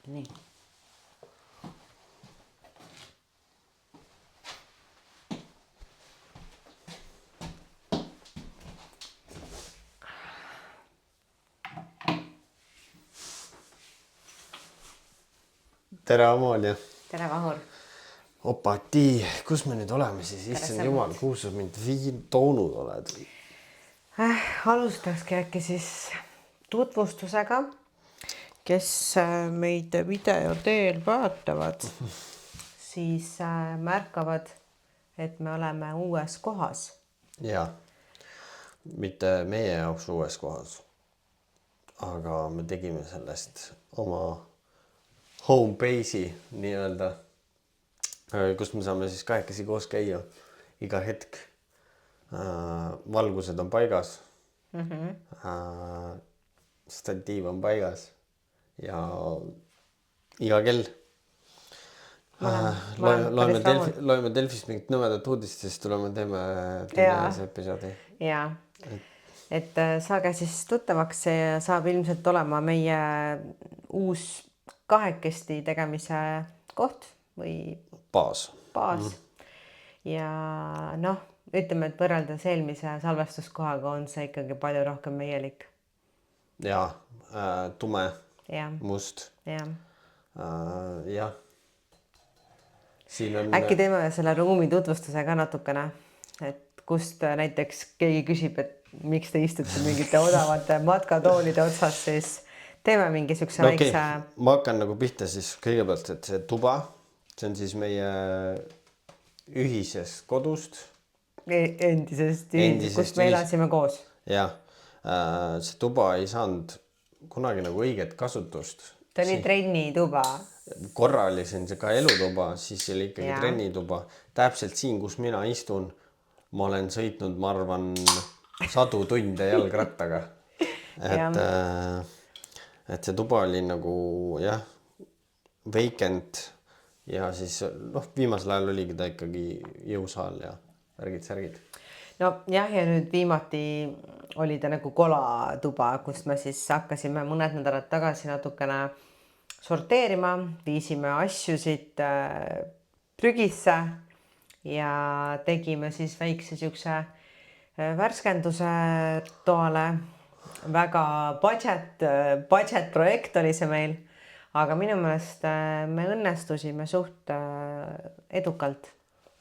Nii. Tere, Amalia. Tere, Vahur. Opati, kus me nüüd oleme siis? Issand jumal, kuhu sa mind toonud oled? Alustakski äkki siis tutvustusega, kes meid video teel vaatavad, siis märkavad, et me oleme uues kohas. Jaa, mitte meie jaoks uues kohas, aga me tegime sellest oma home base'i nii-öelda, kus me saame siis kahekesi koos käia iga hetk. Valgused on paigas, statiiv on paigas ja iga kell. Loeme Delfist mingit nõmedat uudist, siis tuleme teeme see episoodi. Jaa, et saage siis tuttavaks, see saab ilmselt olema meie uus kahekesti tegemise koht või baas. Ja noh, ütleme, et võrreldes eelmise salvestuskohaga on see ikkagi palju rohkem meielik. Jaa, tume, must. Jah. On... Äkki teeme selle ruumi tutvustuse ka natukene, et kust näiteks keegi küsib, et miks te istute mingite odavate matkatoolide otsas, siis teeme mingi sükse väikse... Ma hakkan nagu pihta siis kõigepealt, et see tuba, see on siis meie ühisest kodust. Endisest, kust me elasime koos. Jah, see tuba ei saanud kunagi nagu õiget kasutust. Ta oli trennituba. Korra oli siin ka elutuba, siis oli ikkagi trennituba. Täpselt siin, kus mina istun, ma olen sõitnud, ma arvan, 100 tunde jalgrattaga. Et see tuba oli nagu vacant ja siis viimasel ajal oligi ta ikkagi jõusaal ja särgid. No jah, ja nüüd viimati oli ta nagu kolatuba, kust me siis hakkasime mõned nädalad tagasi natukene sorteerima, viisime asju siit prügisse ja tegime siis väikse sükse värskenduse toale. Väga budget projekt oli see meil, aga minu meelest me õnnestusime suht edukalt.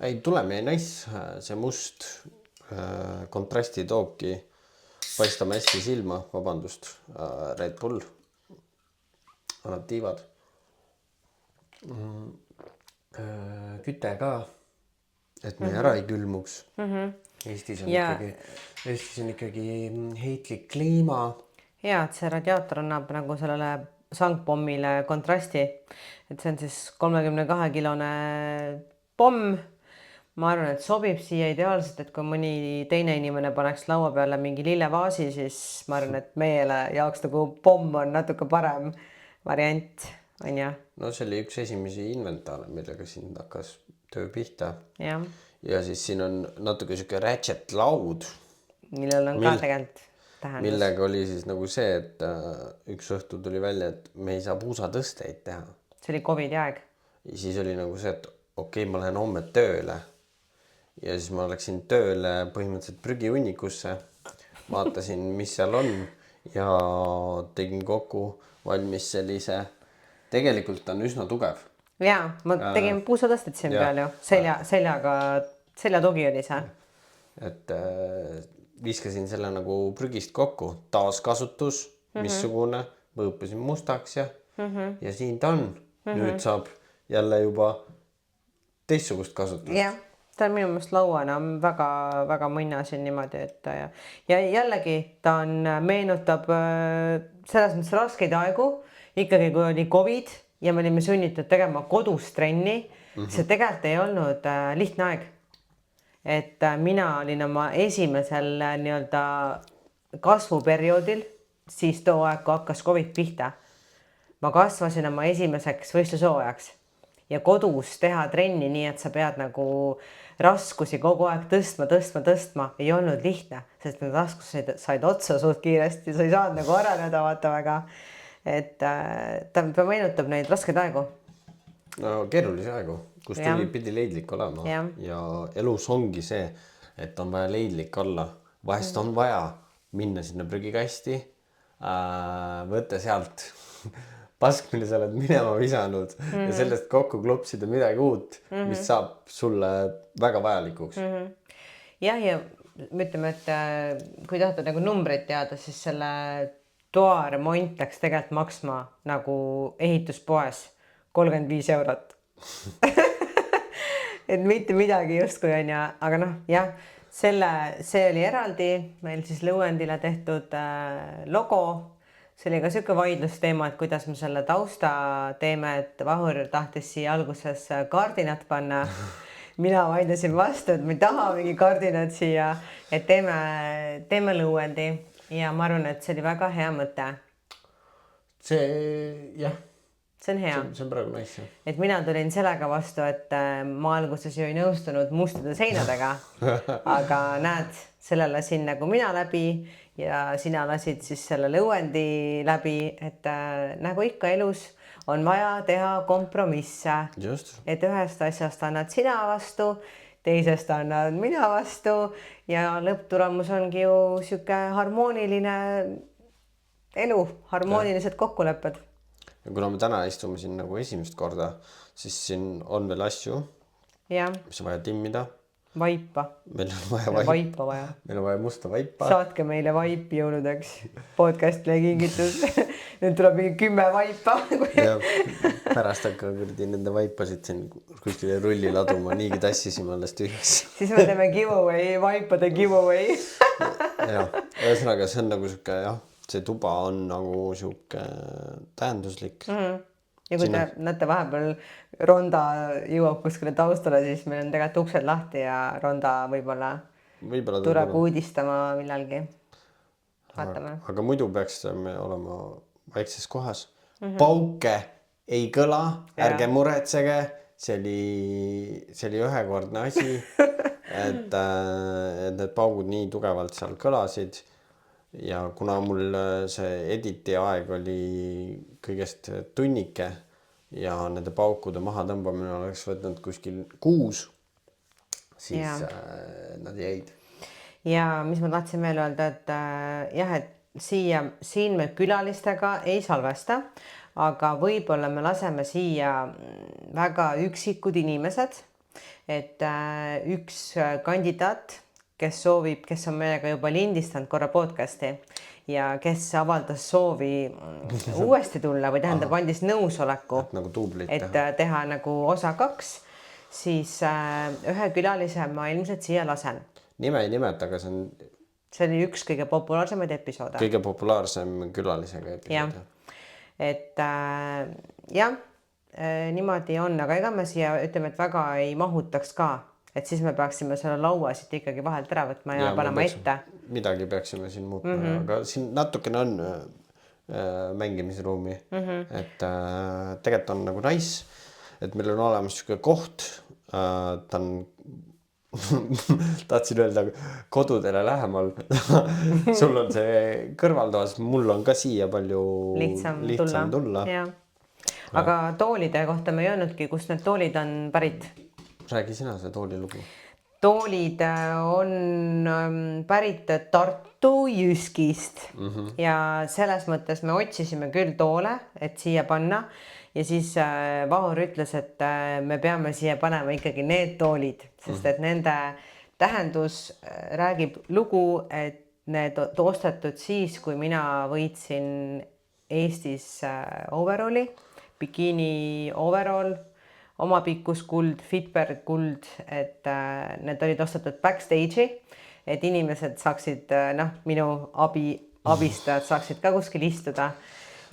Ei, tuleme ja nice, see must kontrasti toobki paistama hästi silma, vabandust, Red Bull, annab tiivad. Küte ka, et me ära ei külmuks. Eestis on ikkagi heitlik kliima. Ja, et see radiaator annab nagu sellele sangpommile kontrasti. Et see on siis 32-kilone pomm. Ma arvan, et sobib siia ideaalselt, et kui mõni teine inimene paneks laua peale mingi lillevaasi, siis ma arvan, et meile jaoks nagu pomm on natuke parem variant, on ja? No see oli üks esimesi inventaare, millega siin hakkas töö pihta. Jah. Ja siis siin on natuke siuke ratchet laud. Millel on ka tegelikult tähendus. Millega oli siis nagu see, et üks õhtu tuli välja, et me ei saa puusatõsteid teha. See oli COVID aeg. Ja siis oli nagu see, et okei, ma lähen homme tööle. Ja siis ma läksin tööle põhimõtteliselt prügihunnikusse. Vaatasin, mis seal on ja tegin kokku valmis sellise. Tegelikult on üsna tugev. Jaa, ma tegin puusatõstet siin peal ju. Seljatogi oli see. Et viskasin selle nagu prügist kokku. Taaskasutus, missugune, võõpasin mustaks ja siin ta on. Nüüd saab jälle juba teistsugust kasutust. Jah, ta on minu meelest lauana väga, väga mõnna siin niimoodi. Ja jällegi ta meenutab selles mõttes raskeid aegu. Ikkagi kui oli COVID ja me olime sunnitud tegema kodus trenni, see tegelikult ei olnud lihtne aeg. Et mina olin oma esimesel nii-öelda kasvuperioodil, siis too aeg, kui hakkas COVID pihta. Ma kasvasin oma esimeseks võistlushooajaks ja kodus teha trenni nii, et sa pead nagu raskusi kogu aeg tõstma, ei olnud lihtne, sest need raskused said otsa suht kiiresti, sa ei saanud nagu areneda vaata väga. et ta meenutab neid raskeid aegu. No keerulisi aegu, kus Jah. pidi leidlik olema Jah. ja elus ongi see, et on vaja leidlik olla. Vahest on vaja minna sinna prügikasti, võtta sealt pask, mille sa oled minema visanud ja sellest kokku klopsida midagi uut, mis saab sulle väga vajalikuks. Jah, ja ütleme, et kui tahate nagu numbreid teada, siis selle toa remont läks tegelikult maksma nagu ehituspoes 35 eurot. et mitte midagi justkui on ja, aga noh, jah, see oli eraldi meil siis Lõuendile tehtud logo. See oli ka siuke vaidlusteema, et kuidas me selle tausta teeme, et Vahur tahtis siia alguses kardinat panna. Mina vaidlesin vastu, et me ei taha mingi kardinat siia, et teeme Lõuendi ja ma arvan, et see oli väga hea mõte. See, jah. See on hea. See on praegu nice. Et mina tulin sellega vastu, et ma alguses ju ei nõustunud mustade seinadega, aga näed, selle lasin nagu mina läbi ja sina lasid siis selle Lõuendi läbi, et nagu ikka elus on vaja teha kompromisse. Just. Et ühest asjast annad sina vastu, teisest annad mina vastu ja lõpptulemus ongi ju siuke harmooniline elu, harmoonilised kokkulepped. Ja kuna me täna istume siin nagu esimest korda, siis siin on veel asju, mis on vaja timmida. Vaipa. Meil on vaipa vaja. Meil on vaja musta vaipa. Saatke meile vaipi jõuludeks. Podcastile kingitus. Nüüd tuleb mingi 10 vaipa. ja pärast hakka kurdi nende vaipasid siin kuskile rulli laduma, niigi tassisime alles tühjas. Siis me teeme giveaway, vaipade giveaway. ja, ühesõnaga see on nagu siuke, jah, see tuba on nagu siuke tähenduslik. Ja kui te näete vahepeal Ronda jõuab kuskile taustale, siis meil on tegelikult uksed lahti ja Ronda võib-olla tuleb uudistama millalgi. Vaatame. Aga muidu peaks me olema väikses kohas. Pauke ei kõla, ärge muretsege. See oli ühekordne asi, et need paugud nii tugevalt seal kõlasid. Ja kuna mul see editi aeg oli kõigest tunnike ja nende paukude maha tõmbamine oleks võtnud kuskil 6, siis nad jäid. Ja mis ma tahtsin veel öelda, et jah, et siin me külalistega ei salvesta, aga võib-olla me laseme siia väga üksikud inimesed, et üks kandidaat, kes soovib, kes on meiega juba lindistanud korra podcasti ja kes avaldas soovi uuesti tulla või tähendab andis nõusoleku, nagu duublit et teha nagu osa 2, siis ühe külalise ma ilmselt siia lasen. Nime ei nimeta, aga see oli üks kõige populaarsemaid episoode. Kõige populaarsem külalisega episood. Et jah, niimoodi on, aga ega me siia ütleme, et väga ei mahutaks ka. Et siis me peaksime selle laua siit ikkagi vahelt ära võtma ja panema ette. Midagi peaksime siin muutma, aga siin natukene on mängimisruumi. Et tegelikult on nagu nice, et meil on olemas siuke koht, ta on tahtsin öelda kodudele lähemal. Sul on see kõrvaltoas, mul on ka siia palju lihtsam tulla. Ja. Aga toolide kohta me ei öelnudki, kust need toolid on pärit. Räägi sina see tooli lugu. Toolid on pärit Tartu Jyskist ja selles mõttes me otsisime küll toole, et siia panna ja siis Vahur ütles, et me peame siia panema ikkagi need toolid, sest et nende tähendus räägib lugu, et need ostetud siis, kui mina võitsin Eestis overalli, bikini overall, oma pikkus kuld, Fitberg kuld, et need olid ostetud backstage'i, et inimesed saaksid, minu abistajad saaksid ka kuskil istuda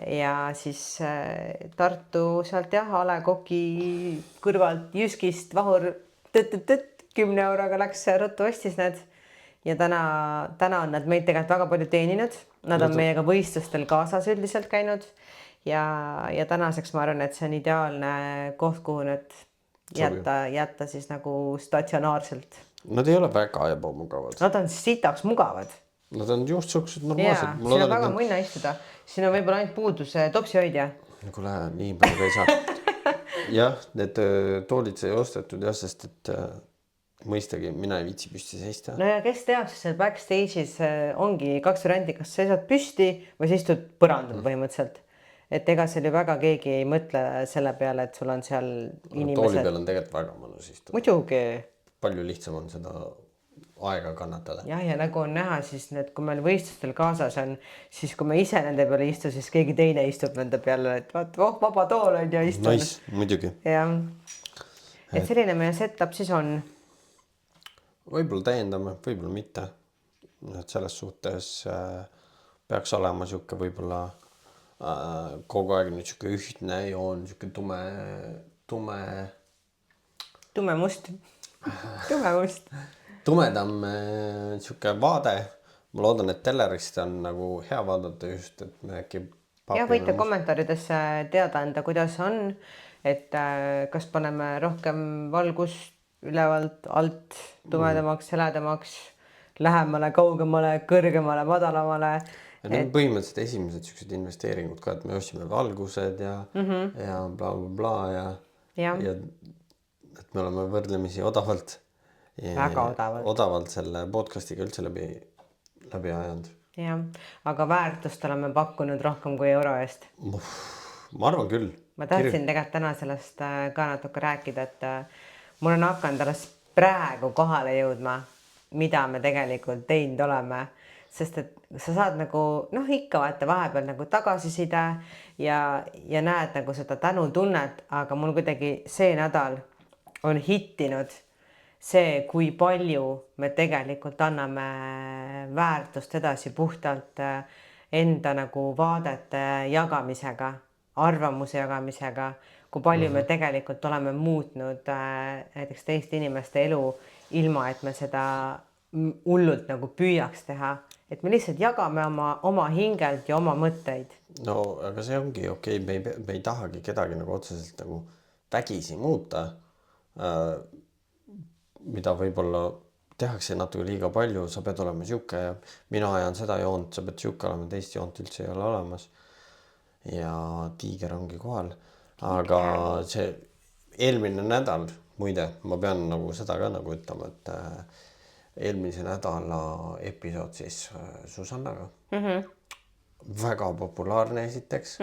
ja siis Tartu sealt A Le Coq'i kõrvalt Jyskist Vahur 10 euroga läks ruttu ostis need ja täna on nad meid tegelikult väga palju teeninud, nad on meiega võistlustel kaasas üldiselt käinud. Ja tänaseks ma arvan, et see on ideaalne koht, kuhu need jätta siis nagu statsionaarselt. Nad ei ole väga ebamugavad. Nad on sitaks mugavad. Nad on juhtsugused jaa, normaalsed. siin on väga munna istuda. Siin on võib-olla ainult puudus topsihoidja. Kuule, nii palju ka ei saa. Jah, need toolid sai ostetud jah, sest et mõistagi mina ei viitsi püsti seista. No ja kes teab, siis seal backstage'is ongi 2 varianti, kas sa seisad püsti või sa istud põrandal põhimõtteliselt. Et ega seal ju väga keegi ei mõtle selle peale, et sul on seal inimesed. Tooli peal on tegelikult väga mõnus istuda. Muidugi. Palju lihtsam on seda aega kannatada. Jah, ja nagu on näha, siis need, kui meil võistlustel kaasas on, siis kui me ise nende peale istu, siis keegi teine istub nende peale, et vaat, vaba tool on ja istun. Nice, muidugi. Jah. Et selline meie setup siis on. Võib-olla täiendame, võib-olla mitte. Et selles suhtes peaks olema siuke võib-olla kogu aeg nüüd siuke ühtne joon, siuke tume must. Tumedam siuke vaade. Ma loodan, et Tellerist on nagu hea vaadata just, et me äkki ja võite kommentaaridesse teada anda, kuidas on, et kas paneme rohkem valgust ülevalt, alt, tumedamaks, heledamaks, lähemale, kaugemale, kõrgemale, madalamale. Ja need põhimõtteliselt esimesed siuksed investeeringud ka, et me ostsime valgused ja bla bla bla ja et me oleme võrdlemisi odavalt väga odavalt selle podcastiga üldse läbi ajanud. Jah, aga väärtust oleme pakkunud rohkem kui euro eest. Ma arvan küll. Ma tahtsin tegelikult täna sellest ka natuke rääkida, et mul on hakanud alles praegu kohale jõudma, mida me tegelikult teinud oleme. Sest et sa saad nagu, ikka vaata vahepeal nagu tagasiside ja näed nagu seda tänutunnet, aga mul kuidagi see nädal on hittinud see, kui palju me tegelikult anname väärtust edasi puhtalt enda nagu vaadete jagamisega, arvamuse jagamisega, kui palju me tegelikult oleme muutnud näiteks teiste inimeste elu ilma, et me seda hullult nagu püüaks teha. Et me lihtsalt jagame oma hingelt ja oma mõtteid. No, aga see ongi okei. Me ei tahagi kedagi nagu otseselt nagu vägisi muuta, mida võib-olla tehakse natuke liiga palju. Sa pead olema siuke ja mina ajan seda joont, sa pead siuke olema, teist joont üldse ei ole olemas. Ja tiiger ongi kohal. Aga see eelmine nädal, muide, ma pean nagu seda ka nagu ütlema, et eelmise nädala episood siis Susannaga. Väga populaarne esiteks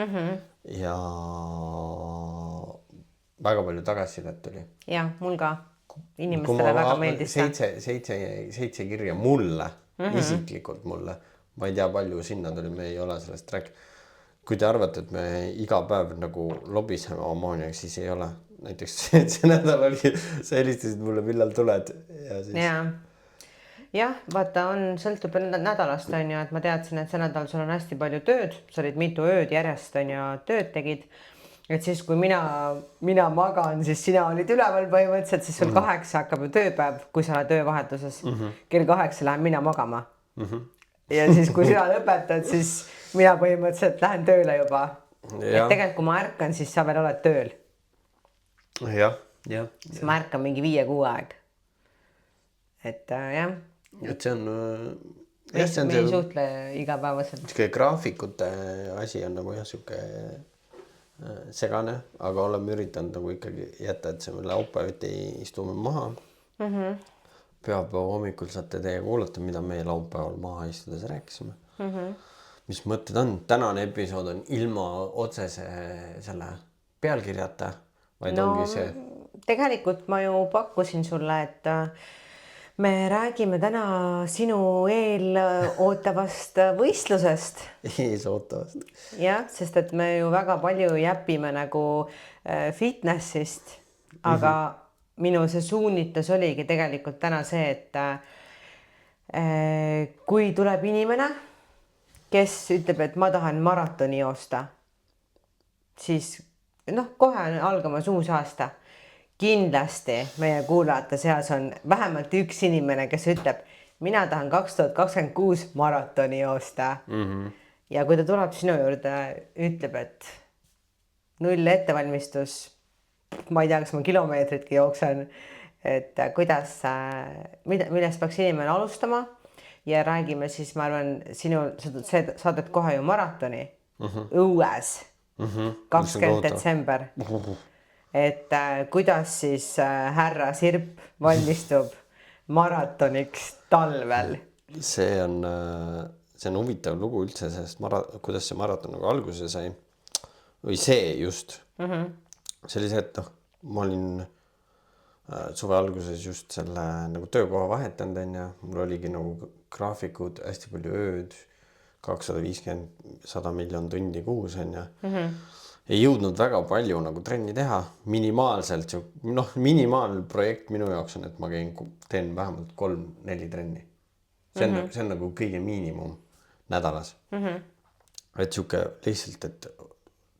ja väga palju tagasisidet tuli. Jah, mul ka. Inimestele väga meeldis. 7 kirja mulle, isiklikult mulle. Ma ei tea, palju sinna tuli, me ei ole sellest rääkinud. Kui te arvate, et me iga päev nagu lobiseme Ammooniaga, siis ei ole. Näiteks see nädal oli, sa helistasid mulle, millal tuled. Ja siis... Jah, vaata, sõltub nädalast on ju, et ma teadsin, et see nädal sul on hästi palju tööd, sa olid mitu ööd järjest on ju tööd tegid, et siis kui mina magan, siis sina olid üleval põhimõtteliselt, siis sul 8 hakkab ju tööpäev, kui sa oled töövahetuses, kell 8 lähen mina magama ja siis kui sina lõpetad, siis mina põhimõtteliselt lähen tööle juba, et tegelikult kui ma ärkan, siis sa veel oled tööl. Siis ma ärkan mingi 5-6 aeg, et jah. Et see on... Me ei suhtle igapäevaselt. Graafikute asi on nagu jah siuke segane, aga oleme üritanud nagu ikkagi jätta, et see me laupäeviti istume maha. Pühapäeva hommikul saate teie kuulata, mida me laupäeval maha istudes rääkisime. Mis mõtted on? Tänane episood on ilma otsese selle pealkirjata, vaid ongi see... Tegelikult ma ju pakkusin sulle, et me räägime täna sinu eelootavast võistlusest. Eesootavast. Jah, sest et me ju väga palju jäpime nagu fitnessist, aga minu see suunitlus oligi tegelikult täna see, et kui tuleb inimene, kes ütleb, et ma tahan maratoni joosta, siis kohe on algamas uus aasta. Kindlasti meie kuulajate seas on vähemalt üks inimene, kes ütleb, mina tahan 2026 maratoni joosta. Ja kui ta tuleb sinu juurde, ütleb, et 0 ettevalmistus, ma ei tea, kas ma kilomeetritki jooksen, et kuidas, millest peaks inimene alustama ja räägime siis, ma arvan, sa saadad kohe ju maratoni õues 20. detsember. Et kuidas siis härra Sirp valmistub maratoniks talvel? See on huvitav lugu üldse sellest kuidas see maraton nagu alguse sai. Või see just. See oli see, et ma olin suve alguses just selle nagu töökoha vahetanud ja mul oligi nagu graafikud, hästi palju ööd, 250-100 miljon tundi kuus ja ei jõudnud väga palju nagu trenni teha, minimaalselt, minimaalprojekt minu jaoks on, et ma teen vähemalt 3-4 trenni. See on nagu kõige miinimum nädalas. Et siuke lihtsalt, et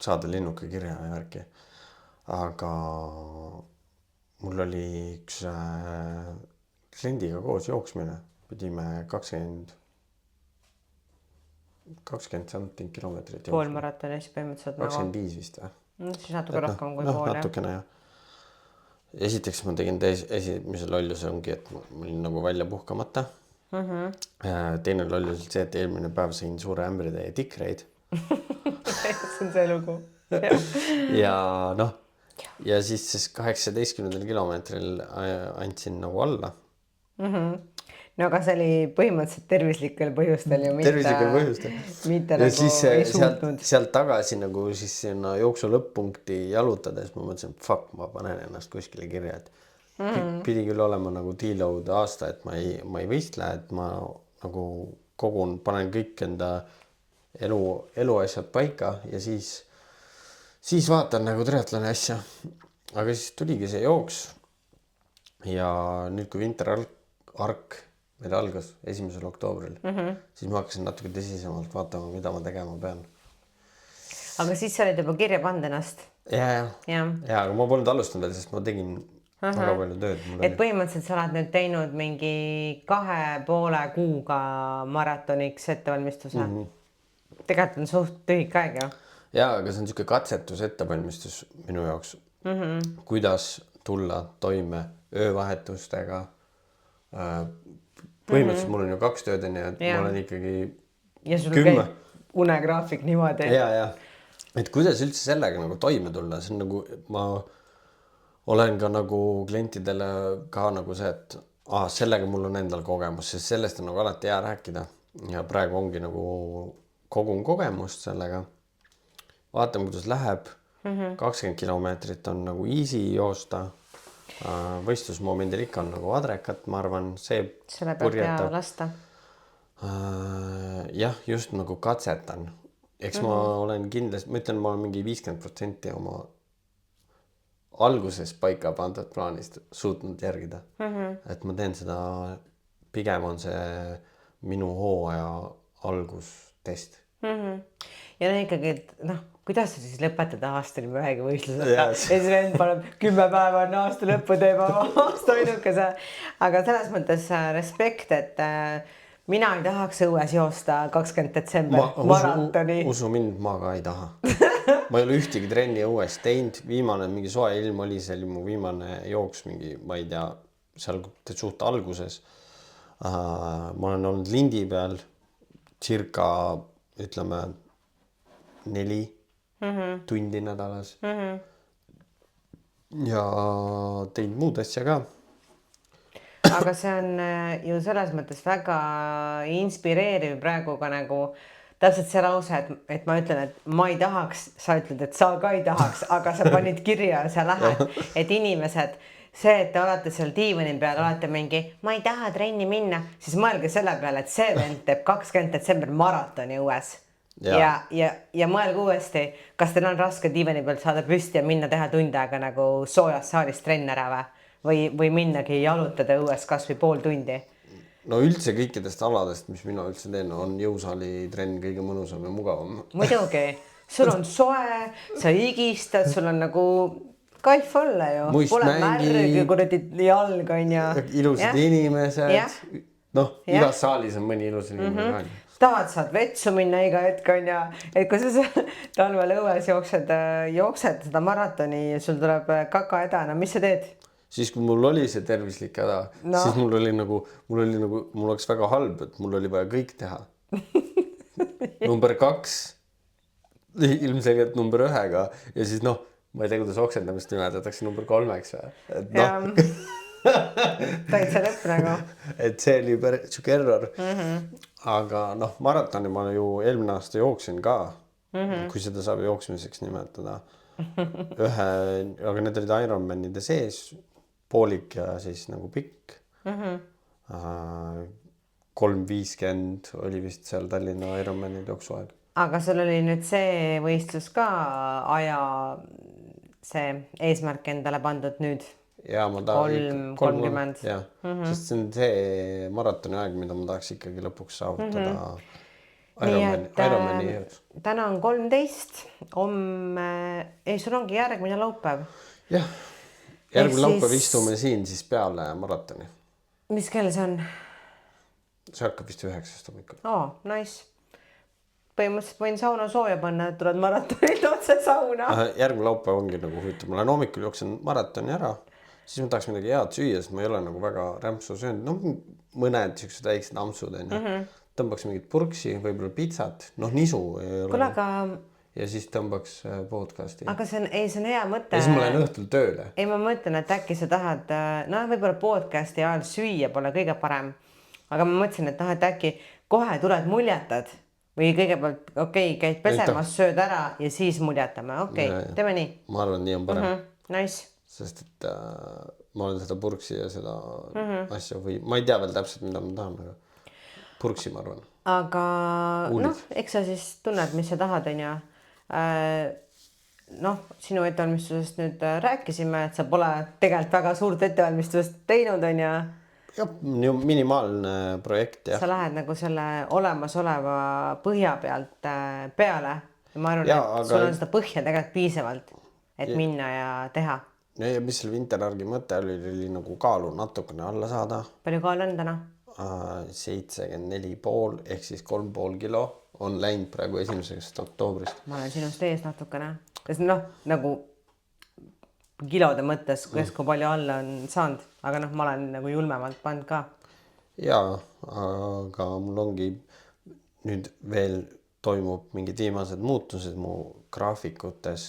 saada linnuke kirja ja värki. Aga mul oli üks kliendiga koos jooksmine. Pidime 20 something kilomeetrit jooksma. Pool maratonis põhimõtteliselt 25 vist või? Siis natuke rohkem kui pool. Natukene jah. Esiteks ma tegin esimese lolluse ongi, et ma olin nagu välja puhkamata. Teine lollus see, et eelmine päev sõin suure ämbritäie tikreid. See on see lugu. Ja ja siis 18. kilomeetril andsin nagu alla. No aga see oli põhimõtteliselt tervislikel põhjustel ju mitte ja nagu siis ei suutnud. sealt tagasi nagu siis sinna jooksu lõpp-punkti jalutades ma mõtlesin, fuck, ma panen ennast kuskile kirja, et pidi küll olema nagu deload aasta, et ma ei võistle, et ma nagu panen kõik enda eluasjad paika ja siis vaatan nagu triatloni asja. Aga siis tuligi see jooks ja nüüd kui Winterark meil algas 1. oktoobril, siis ma hakkasin natuke tõsisemalt vaatama, mida ma tegema pean. Aga siis sa olid juba kirja pannud ennast? Ja, aga ma polnud alustanud veel, sest ma tegin väga palju tööd. Et põhimõtteliselt sa oled nüüd teinud mingi 2,5 kuuga maratoniks ettevalmistuse. Tegelikult on suht tühik aeg ju. Ja, aga see on siuke katsetus ettevalmistus minu jaoks. Kuidas tulla toime öövahetustega. Põhimõtteliselt mul on ju 2 tööd ja ma olen ikkagi ja sul käib unegraafik niimoodi. Ja. Et kuidas üldse sellega nagu toime tulla, see on nagu, ma olen ka nagu klientidele ka nagu see, et sellega mul on endal kogemus, sest sellest on nagu alati hea rääkida ja praegu ongi nagu kogun kogemust sellega. Vaatame, kuidas läheb. 20 kilomeetrit on nagu easy joosta. Võistlusmomendil ikka on nagu adrekat, ma arvan, see peab hea lasta. Jah, just nagu katsetan. Eks ma olen kindlasti, ma ütlen, ma olen mingi 50% oma alguses paika pandud plaanist suutnud järgida. Et ma teen seda, pigem on see minu hooaja algustest. Ja ikkagi, et kuidas sa siis lõpetada aastani ühegi võistlusega? Ja siis vend paneb 10 päeva on aasta lõppu teeb aasta ainukese. Aga selles mõttes respekt, et mina ei tahaks õues joosta 20. detsember maratoni. Usu mind, ma ka ei taha. Ma ei ole ühtegi trenni õues teinud. Viimane mingi soe ilm oli, see oli mu viimane jooks mingi, ma ei tea, seal suht alguses. Ma olen olnud lindi peal circa, ütleme, 4 tundi nädalas. Ja teinud muud asja ka. Aga see on ju selles mõttes väga inspireeriv praegu ka nagu täpselt see lause, et ma ütlen, et ma ei tahaks, sa ütled, et sa ka ei tahaks, aga sa panid kirja ja sa lähed, et inimesed, see, et te olete seal diivani peal, olete mingi, ma ei taha trenni minna, siis mõelge selle peale, et see vend teeb 20. detsember maratoni õues. Ja mõelge uuesti, kas teil on raske diivani pealt saada püsti ja minna teha tund aega nagu soojas saalis trenn ära või minnagi jalutada õues kas või pool tundi? No üldse kõikidest aladest, mis mina üldse teen, on jõusaali trenn kõige mõnusam ja mugavam. Muidugi, sul on soe, sa higistad, sul on nagu kaif olla ju. Pole märgi, kuradi jalg on ja... Ilusad inimesed. Igas saalis on mõni ilus inimene. Tahad saad vetsu minna iga hetk on ja, et kui sa talvel õues jooksed seda maratoni ja sul tuleb kaka edana, mis sa teed? siis kui mul oli see tervislik häda no. Siis mul oleks väga halb, et mul oli vaja kõik teha. number 2 ilmselgelt number 1-ga ja siis noh, ma ei tea, kuidas oksendamist nimetatakse number 3-ks või, et noh. täitsa lõpp nagu. et see oli päris siuke error. Aga noh, maratoni ma ju eelmine aasta jooksin ka, kui seda saab jooksmiseks nimetada. Aga need olid Ironmanide sees, poolik ja siis nagu pikk. 3:50 oli vist seal Tallinna Ironmanide jooksuaeg. Aga sul oli nüüd see võistlus ka aja, see eesmärk endale pandud nüüd? Ja ma tahan 3:30. Jah, sest see on see maratoni aeg, mida ma tahaks ikkagi lõpuks saavutada Ironmani jaoks. Täna on 13, homme, ei sul ongi järgmine laupäev. Jah, järgmine laupäev istume siin siis peale maratoni. Mis kell see on? See hakkab vist 9 hommikul. Nice. Põhimõtteliselt võin sauna sooja panna, et tuled maratonilt otse sauna. Järgmine laupäev ongi nagu huvitav. Ma lähen hommikul jooksen maratoni ära, siis ma tahaks midagi head süüa, sest ma ei ole nagu väga rämpsu söönud. No mõned siuksed väiksed ampsud on. Tõmbaks mingit purksi, võib-olla pitsat. Noh, nisu ei ole. Kuule, aga... Ja siis tõmbaks podcasti. Aga see on hea mõte. Ja siis ma lähen õhtul tööle. Ei, ma mõtlen, et äkki sa tahad, võib-olla podcasti ajal süüa pole kõige parem. Aga ma mõtlesin, et äkki kohe tuled muljatad. Või kõigepealt, käid pesemas, sööd ära ja siis muljatame. Teeme nii. Ma arvan, nii on parem. Nice. Sest et ma olen seda purksi ja seda asja või ma ei tea veel täpselt, mida ma tahan, aga purksi ma arvan. Aga eks sa siis tunned, mis sa tahad, on ja. Sinu ettevalmistusest nüüd rääkisime, et sa pole tegelikult väga suurt ettevalmistusest teinud, on ja. Jah, minimaalne projekt, jah. Sa lähed nagu selle olemasoleva põhja pealt peale. Ja ma arvan, et sul on seda põhja tegelikult piisavalt, et minna ja teha. Ja mis selle Winterargi mõte oli nagu kaalu natukene alla saada. Palju kaal on täna? 74,5 ehk siis 3,5 kilo on läinud praegu 1. oktoobrist. Ma olen sinust ees natukene. Nagu kilode mõttes, kui palju alla on saanud, aga ma olen nagu julmemalt pannud ka. Jaa, aga mul ongi nüüd veel toimub mingid viimased muutused mu graafikutes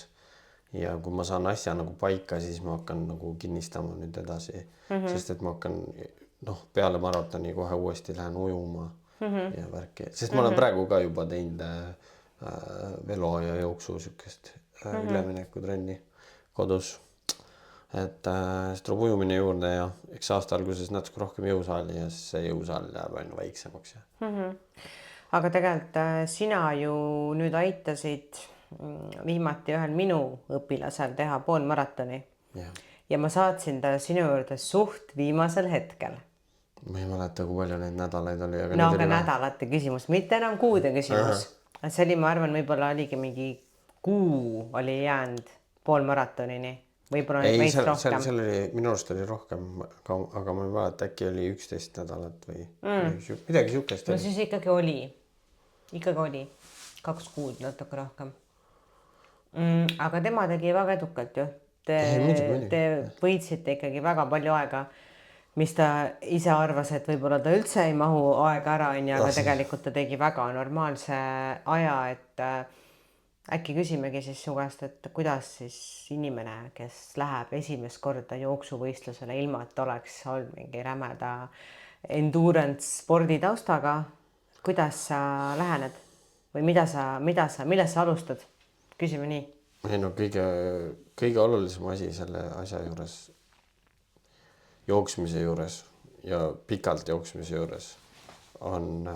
ja kui ma saan asja nagu paika, siis ma hakkan nagu kinnistama nüüd edasi, sest et ma hakkan peale maratoni kohe uuesti lähen ujuma ja värki, sest ma olen praegu ka juba teinud velo ja jooksu sükest üleminekutrenni kodus. Et siis tuleb ujumine juurde ja eks aasta alguses natuke rohkem jõusaali ja siis see jõusaal jääb aina väiksemaks. Aga tegelikult sina ju nüüd aitasid viimati ühel minu õpilasel teha poolmaratoni ja ma saatsin ta sinu juurde suht viimasel hetkel. Ma ei mäleta, kui palju neid nädalaid oli. Aga nädalate küsimus, mitte enam kuude küsimus. See oli, ma arvan, võib-olla oligi mingi kuu oli jäänud poolmaratonini. Ei, seal oli, minu arust oli rohkem, aga ma ei mäleta, äkki oli 11 nädalat või midagi siukest. No siis ikkagi oli 2 kuud natuke rohkem. Aga tema tegi väga edukalt ju. Te võitsite ikkagi väga palju aega, mis ta ise arvas, et võib-olla ta üldse ei mahu aega ära, aga tegelikult ta tegi väga normaalse aja, et äkki küsimegi siis su käest, et kuidas siis inimene, kes läheb esimest korda jooksuvõistlusele ilma, et oleks olnud mingi rämeda endurance spordi taustaga, kuidas sa lähened või millest sa alustad? Küsime nii. Kõige olulisem asi selle asja juures, jooksmise juures ja pikalt jooksmise juures on,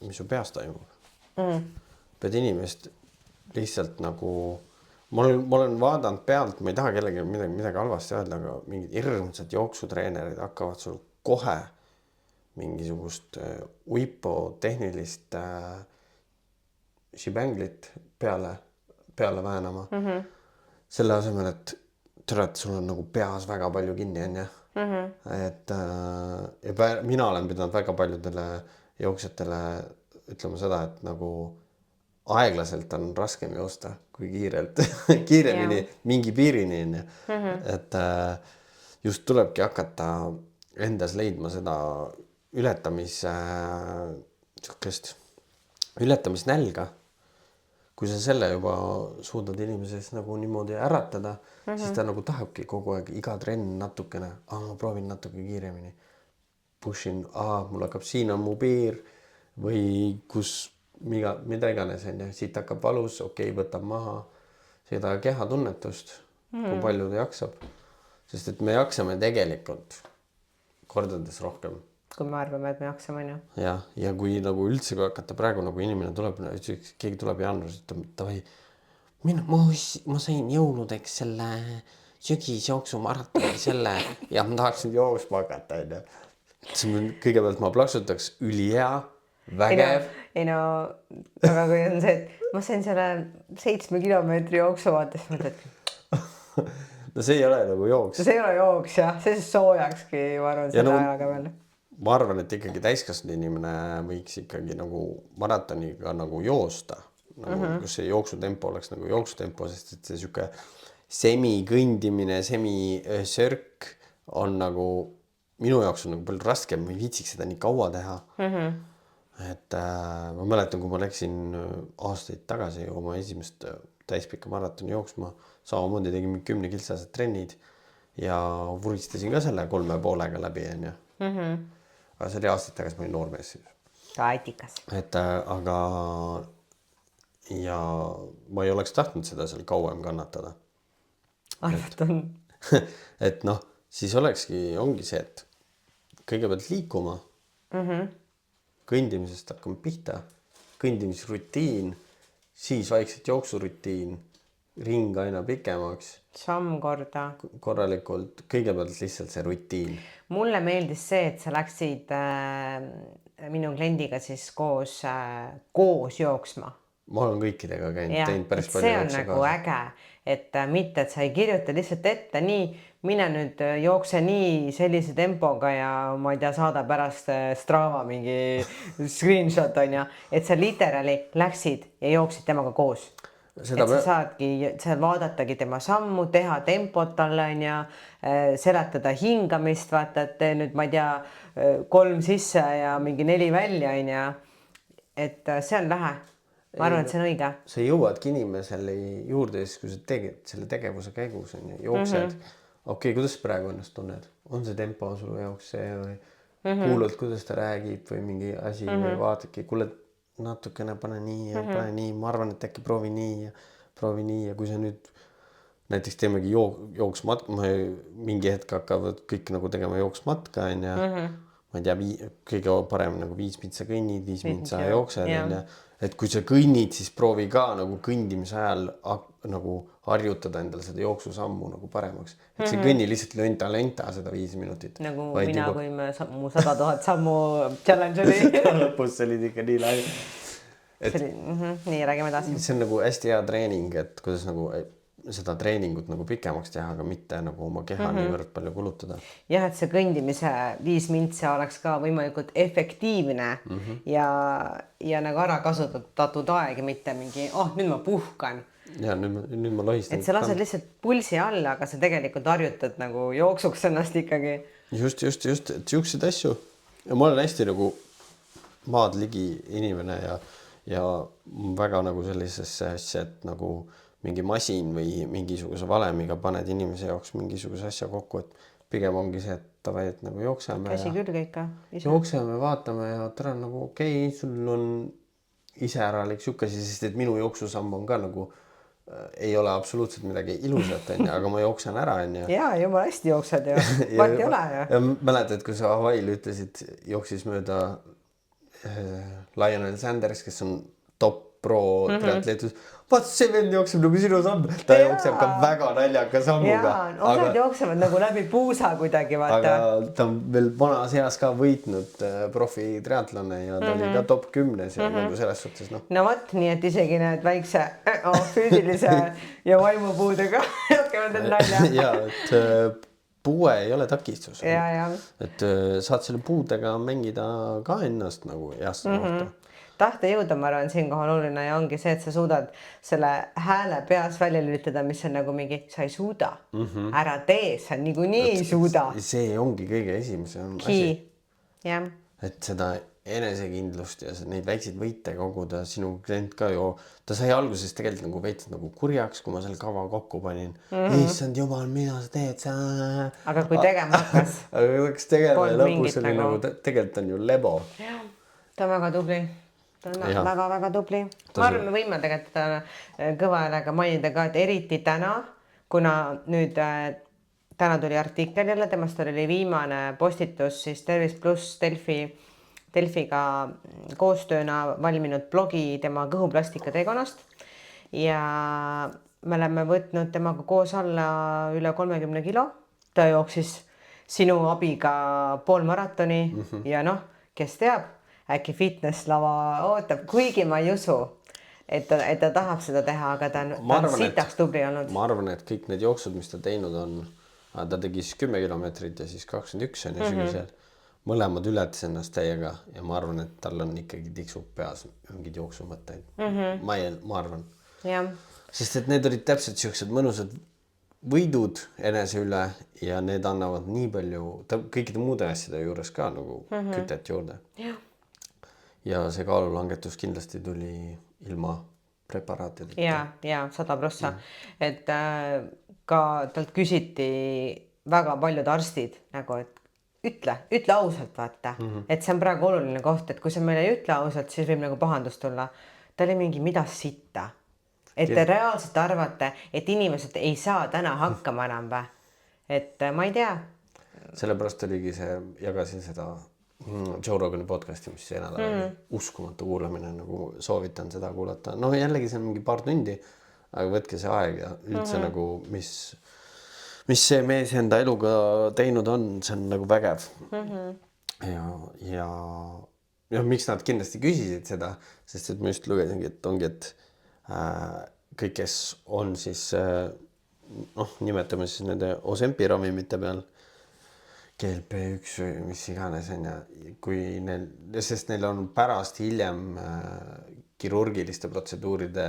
mis su peas toimub. Pead inimest lihtsalt nagu, ma olen vaadanud pealt, ma ei taha kellegi midagi halvasti öelda, aga mingid hirmsad jooksutreenerid hakkavad sul kohe mingisugust uipo tehnilist shibänglit peale väänama. Selle asemel, et sul on nagu peas väga palju kinni, on jah. Et mina olen pidanud väga paljudele jooksjatele ütlema seda, et nagu aeglaselt on raskem joosta kui kiirelt, kiiremini mingi piirini. Et just tulebki hakata endas leidma seda ületamisnälga. Kui sa selle juba suudad inimeses nagu niimoodi äratada, siis ta nagu tahabki kogu aeg iga trenn natukene, ma proovin natuke kiiremini. Pushin, mul hakkab siin on mu piir või kus mida iganes on ja siit hakkab valus, võtab maha seda kehatunnetust, kui palju ta jaksab. Sest et me jaksame tegelikult kordades rohkem. Kui me arvame, et me jaksame, on ju. Ja kui nagu üldse kui hakata praegu nagu inimene tuleb, keegi tuleb jaanuaris, ütleb, ma sain jõuludeks selle sügisjooksu maratoni selle ja ma tahaksin jooksma hakata. Kõigepealt ma plaksutaks ülihea, vägev. Ei no, aga kui on see, et ma sain selle 7 kilomeetri jooksu vaata, siis mõtled. No see ei ole nagu jooks. See ei ole jooks, jah. See soojakski, ma arvan, selle ajaga veel. Ma arvan, et ikkagi täiskasvanud inimene võiks ikkagi nagu maratoniga nagu joosta. Kus see jooksutempo oleks nagu jooksutempo, sest et see siuke semikõndimine, semisörk on nagu, minu jaoks on nagu palju raskem, ma ei viitsiks seda nii kaua teha. Et ma mäletan, kui ma läksin aastaid tagasi oma esimest täispikka maratoni jooksma, samamoodi tegin 10-kiltsased trennid ja vuristasin ka selle 3,5 läbi, on ju. Aga see oli aastaid tagasi, ma olin noormees siis. Aetikas. Et aga ja ma ei oleks tahtnud seda seal kauem kannatada. Arvat on. Et noh, siis ongi see, et kõigepealt liikuma, kõndimisest hakkame pihta, kõndimisrutiin, siis vaikselt jooksurutiin, ring aina pikemaks. Samm korda. Korralikult, kõigepealt lihtsalt see rutiin. Mulle meeldis see, et sa läksid minu kliendiga siis koos jooksma. Ma olen kõikidega teinud päris palju jooksu kaasa. See on nagu äge, et mitte, et sa ei kirjuta lihtsalt ette nii, mine nüüd jookse nii sellise tempoga ja ma ei tea, saada pärast Strava mingi screenshot on ja, et sa literaali läksid ja jooksid temaga koos. Sa saadki seal vaadatagi tema sammu, teha tempot talle on ja seletada hingamist, vaata, et tee nüüd, ma ei tea, 3 sisse ja mingi 4 välja on ja, et see on lähe. Ma arvan, et see on õige. Sa jõuadki inimesele juurde, kui sa tegid selle tegevuse käigus on ja jooksed. Kuidas praegu ennast tunned? On see tempo sul jaoks see või kuulad, kuidas ta räägib või mingi asi või vaatadki, kuule natukene pane nii ja pane nii, ma arvan, et äkki proovi nii ja kui sa nüüd näiteks teemegi jooksmatka, mingi hetk hakkavad kõik nagu tegema jooksmatka on ja ma ei tea, kõige parem nagu 5 mintsa kõnnid, 5 mintsa jooksed on ja et kui sa kõnnid, siis proovi ka nagu kõndimise ajal nagu harjutada endale seda jooksusammu nagu paremaks. Et see kõnni lihtsalt lenta seda 5 minutit. Nagu mina, kui mu 100 000 sammu challenge oli. Lõpus see oli ikka nii lai. Nii, räägime edasi. See on nagu hästi hea treening, et kuidas nagu seda treeningut nagu pikemaks teha, aga mitte nagu oma keha niivõrd palju kulutada. Jah, et see kõndimise 5 mintsa oleks ka võimalikult efektiivne ja nagu ära kasutatud aeg, mitte mingi, nüüd ma puhkan. Ja nüüd ma lohistan. Et sa lased lihtsalt pulsi alla, aga sa tegelikult harjutad nagu jooksuks ennast ikkagi. Just, et siukseid asju. Ja ma olen hästi nagu maad ligi inimene ja väga nagu sellisesse asja, et nagu mingi masin või mingisuguse valemiga paned inimese jaoks mingisuguse asja kokku, et pigem ongi see, et tavai, et nagu jookseme. Käsi külge ikka. Jookseme, vaatame ja tere nagu sul on iseäralik siukesi, sest et minu jooksusamm on ka nagu ei ole absoluutselt midagi ilusat, aga ma jooksen ära. Jaa, jumala hästi jooksed ja vaat ei ole. Ja mäletad, kui sa Hawaii'l ütlesid, jooksis mööda Lionel Sanders, kes on top pro triatleetus. Vaat see vend jookseb nagu sinu samm. Ta jookseb ka väga naljaka sammuga. Jaa, osad jooksevad nagu läbi puusa kuidagi, vaata. Aga ta on veel vanas eas ka võitnud profi triatlone ja ta oli ka top 10 ja nagu selles suhtes. No vot, nii et isegi need väikse füüsilise ja vaimupuudega jookevad end nalja. Jaa, et puue ei ole takistus. Ja. Et saad selle puudega mängida ka ennast nagu heasse kohta. tahtejõud on, ma arvan, siinkohal oluline ja ongi see, et sa suudad selle hääle peas välja lülitada, mis on nagu mingi, sa ei suuda, ära tee, sa niikuinii ei suuda. See ongi kõige esimesem asi, Key, jah. et seda enesekindlust ja neid väikseid võite koguda. Sinu klient ka ju, ta sai alguses tegelikult nagu veits nagu kurjaks, kui ma selle kava kokku panin. Issand jumal, mida sa teed? Aga kui tegema hakkas. Aga hakkas tegema ja Polnud lõpus mingit oli nagu, tegelikult on ju lebo. Ta on väga tubli. Ta on väga-väga tubli. Ma arvan, me võime tegelikult teda kõva häälega mainida ka, et eriti täna, kuna nüüd täna tuli artikkel jälle, temast oli viimane postitus siis Tervis Pluss Delfiga koostööna valminud blogi tema kõhuplastika teekonnast ja me oleme võtnud temaga koos alla üle 30 kilo. Ta jooksis sinu abiga poolmaratoni ja noh, kes teab, äkki fitnesslava ootab, kuigi ma ei usu, et ta tahab seda teha, aga ta on sitaks tubli olnud. Ma arvan, et kõik need jooksud, mis ta teinud on, ta tegi siis 10 kilomeetrit ja siis 21 on ja sügisel. Mõlemad ületas ennast täiega ja ma arvan, et tal on ikkagi tiksub peas mingid jooksumõtteid. Ma arvan. Ja. Sest et need olid täpselt siuksed mõnusad võidud enese üle ja need annavad nii palju kõikide muude asjade juures ka nagu kütet juurde. Ja see kaalulangetus kindlasti tuli ilma preparaatideta. Ja 100%. Et ka talt küsiti väga paljud arstid nagu, et ütle ausalt, vaata, et see on praegu oluline koht, et kui sa meile ei ütle ausalt, siis võib nagu pahandust tulla. Ta oli mingi, mida sitta. Et te reaalselt arvate, et inimesed ei saa täna hakkama enam või. Et ma ei tea. Sellepärast oligi see, jagasin seda Joe Rogani podcasti, mis see nädal oli uskumatu kuulamine, nagu soovitan seda kuulata. No jällegi see on mingi paar tundi, aga võtke see aeg ja üldse nagu, mis see mees enda eluga teinud on, see on nagu vägev. Ja miks nad kindlasti küsisid seda, sest et ma just lugesingi, et ongi, et kõik, kes on siis, nimetame siis nende Ozempi ravimite peal, GLP-1 või mis iganes on ja kui neil, sest neil on pärast hiljem kirurgiliste protseduuride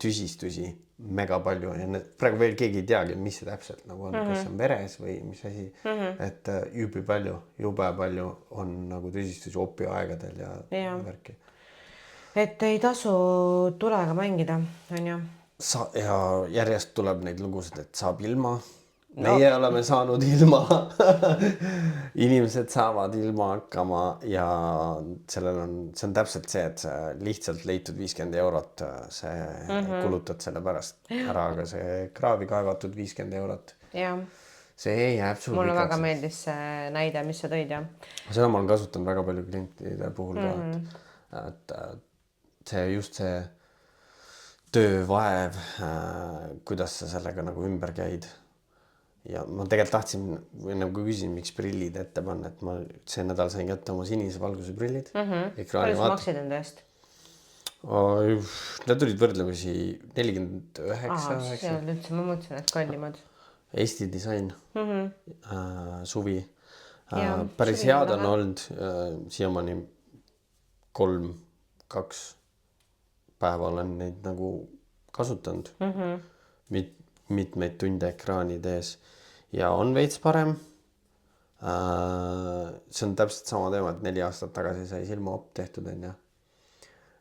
tüsistusi mega palju ja praegu veel keegi ei teagi, mis see täpselt nagu on, kas see on veres või mis asi, et jube palju on nagu tüsistusi opioaegadel ja värki. Et ei tasu tulega mängida, on ju? Ja järjest tuleb neid lugusid, et saab ilma. Meie oleme saanud ilma. Inimesed saavad ilma hakkama ja see on täpselt see, et sa lihtsalt leitud 50 eurot, see kulutad selle pärast ära, aga see kraavi kaevatud 50 eurot. See jääb sul mulle väga meeldis see näide, mis sa tõid, jah. Seda ma olen kasutanud väga palju klientide puhul ka, et see töövaev, kuidas sa sellega nagu ümber käid. Ja ma tegelikult tahtsin, või nagu küsisin, miks prillid ette panna, et ma see nädal sain kätte oma sinise valguse prillid. Palju sa maksid enda eest? Need tulid võrdlemisi 49. Üldse ma mõtlesin, et kallimad. Eesti disain, suvi. Päris head on olnud siiamaani 3-2 päeva olen neid nagu kasutanud. Mitmeid tunde ekraanide ees ja on veits parem. See on täpselt sama teema, et 4 aastat tagasi sai silmaopp tehtud on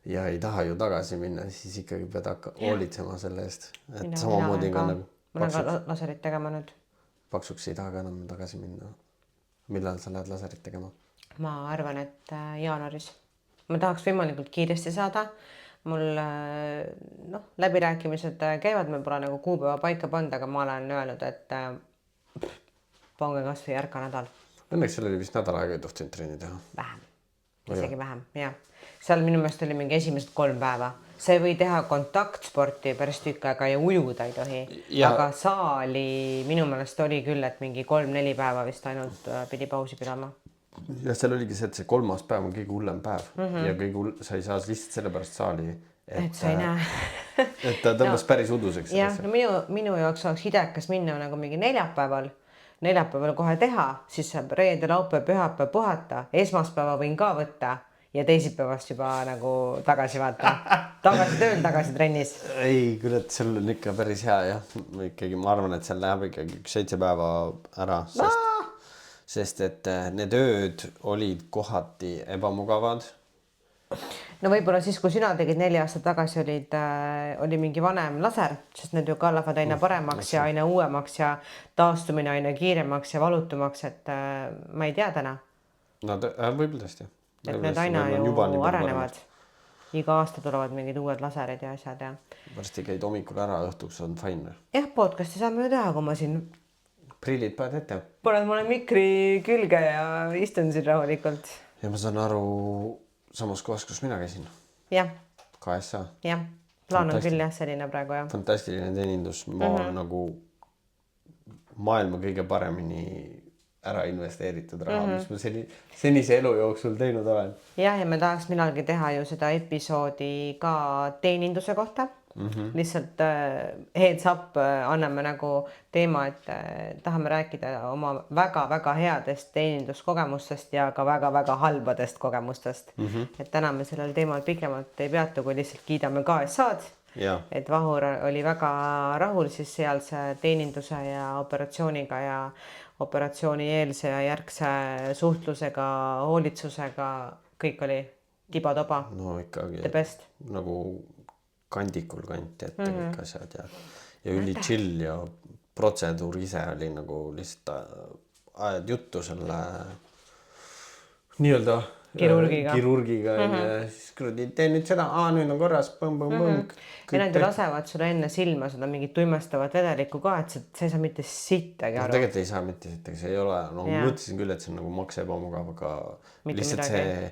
ja ei taha ju tagasi minna, siis ikkagi pead hoolitsema selle eest, et samamoodi ka nagu ma olen ka laserit tegema nüüd. Paksuks ei taha ka enam tagasi minna. Millal sa lähed laserit tegema? Ma arvan, et jaanuaris. Ma tahaks võimalikult kiiresti saada. Mul läbirääkimised käivad, me pole nagu kuupäeva paika pannud, aga ma olen öelnud, et pange kas või järka nädal. Õnneks seal oli vist nädal aega ei tohtinud treeni teha. Vähem, isegi vähem, jah. Seal minu meelest oli mingi esimesed 3 päeva. See ei või teha kontaktsporti päris tükk aega ja ujuda ei tohi. Aga saali minu meelest oli küll, et mingi 3-4 päeva vist ainult pidi pausi pidama. Ja seal oligi see, et see 3. päev on kõige hullem päev ja sa ei saa lihtsalt selle pärast saali, et sa ei näe. Et ta tõmbas päris uduseks. Jah, minu jaoks oleks hidekas minna nagu mingi neljapäeval kohe teha, siis saab reede, laupäev, pühapäev puhata, esmaspäeva võin ka võtta ja teisipäevast juba nagu tagasi vaata. Tagasi tööl, tagasi trennis. Ei, kurat, sul on ikka päris hea jah. Ikkagi ma arvan, et seal läheb ikkagi 7 päeva ära, sest et need ööd olid kohati ebamugavad. No võib-olla siis, kui sina tegid 4 aastat tagasi, oli mingi vanem laser, sest need ju ka lähevad aina paremaks ja aina uuemaks ja taastumine aina kiiremaks ja valutumaks, et ma ei tea täna. No võib-olla tõesti. Et need aina ju arenevad. Iga aasta tulevad mingid uued laserid ja asjad ja. Varsti käid hommikul ära, õhtuks on fine. Jah, podcasti saame ju teha, kui ma siin Prillid paned ette. Paned mulle mikri külge ja istun siin rahulikult. Ja ma saan aru samas kohas, kus mina käisin. Jah. KSA. Jah. Plaan on küll jah selline praegu jah. Fantastiline teenindus. Ma nagu maailma kõige paremini ära investeeritud raha, mis ma senise elu jooksul teinud olen. Jah, ja me tahaks millalgi teha ju seda episoodi ka teeninduse kohta. Lihtsalt heads up anname nagu teema, et tahame rääkida oma väga-väga headest teeninduskogemustest ja ka väga-väga halbadest kogemustest. Et täna me sellel teemal pikemalt ei peatu, kui lihtsalt kiidame KSA-d. Ja. Et Vahur oli väga rahul siis sealse teeninduse ja operatsiooniga ja operatsiooni eelse ja järgse suhtlusega, hoolitsusega, kõik oli tiba-toba. No ikkagi The best. Nagu kandikul kanti ette kõik asjad ja üli chill ja protseduur ise oli nagu lihtsalt ajad juttu selle nii-öelda kirurgiga ja siis kuradi tee nüüd seda, nüüd on korras, põmm. Ja nad ju lasevad sulle enne silma seda mingit tuimestavat vedelikku ka, et sa ei saa mitte sittagi aru. Tegelikult ei saa mitte sittagi, see ei ole, no mõtlesin küll, et see on nagu maks ebamugav, aga lihtsalt see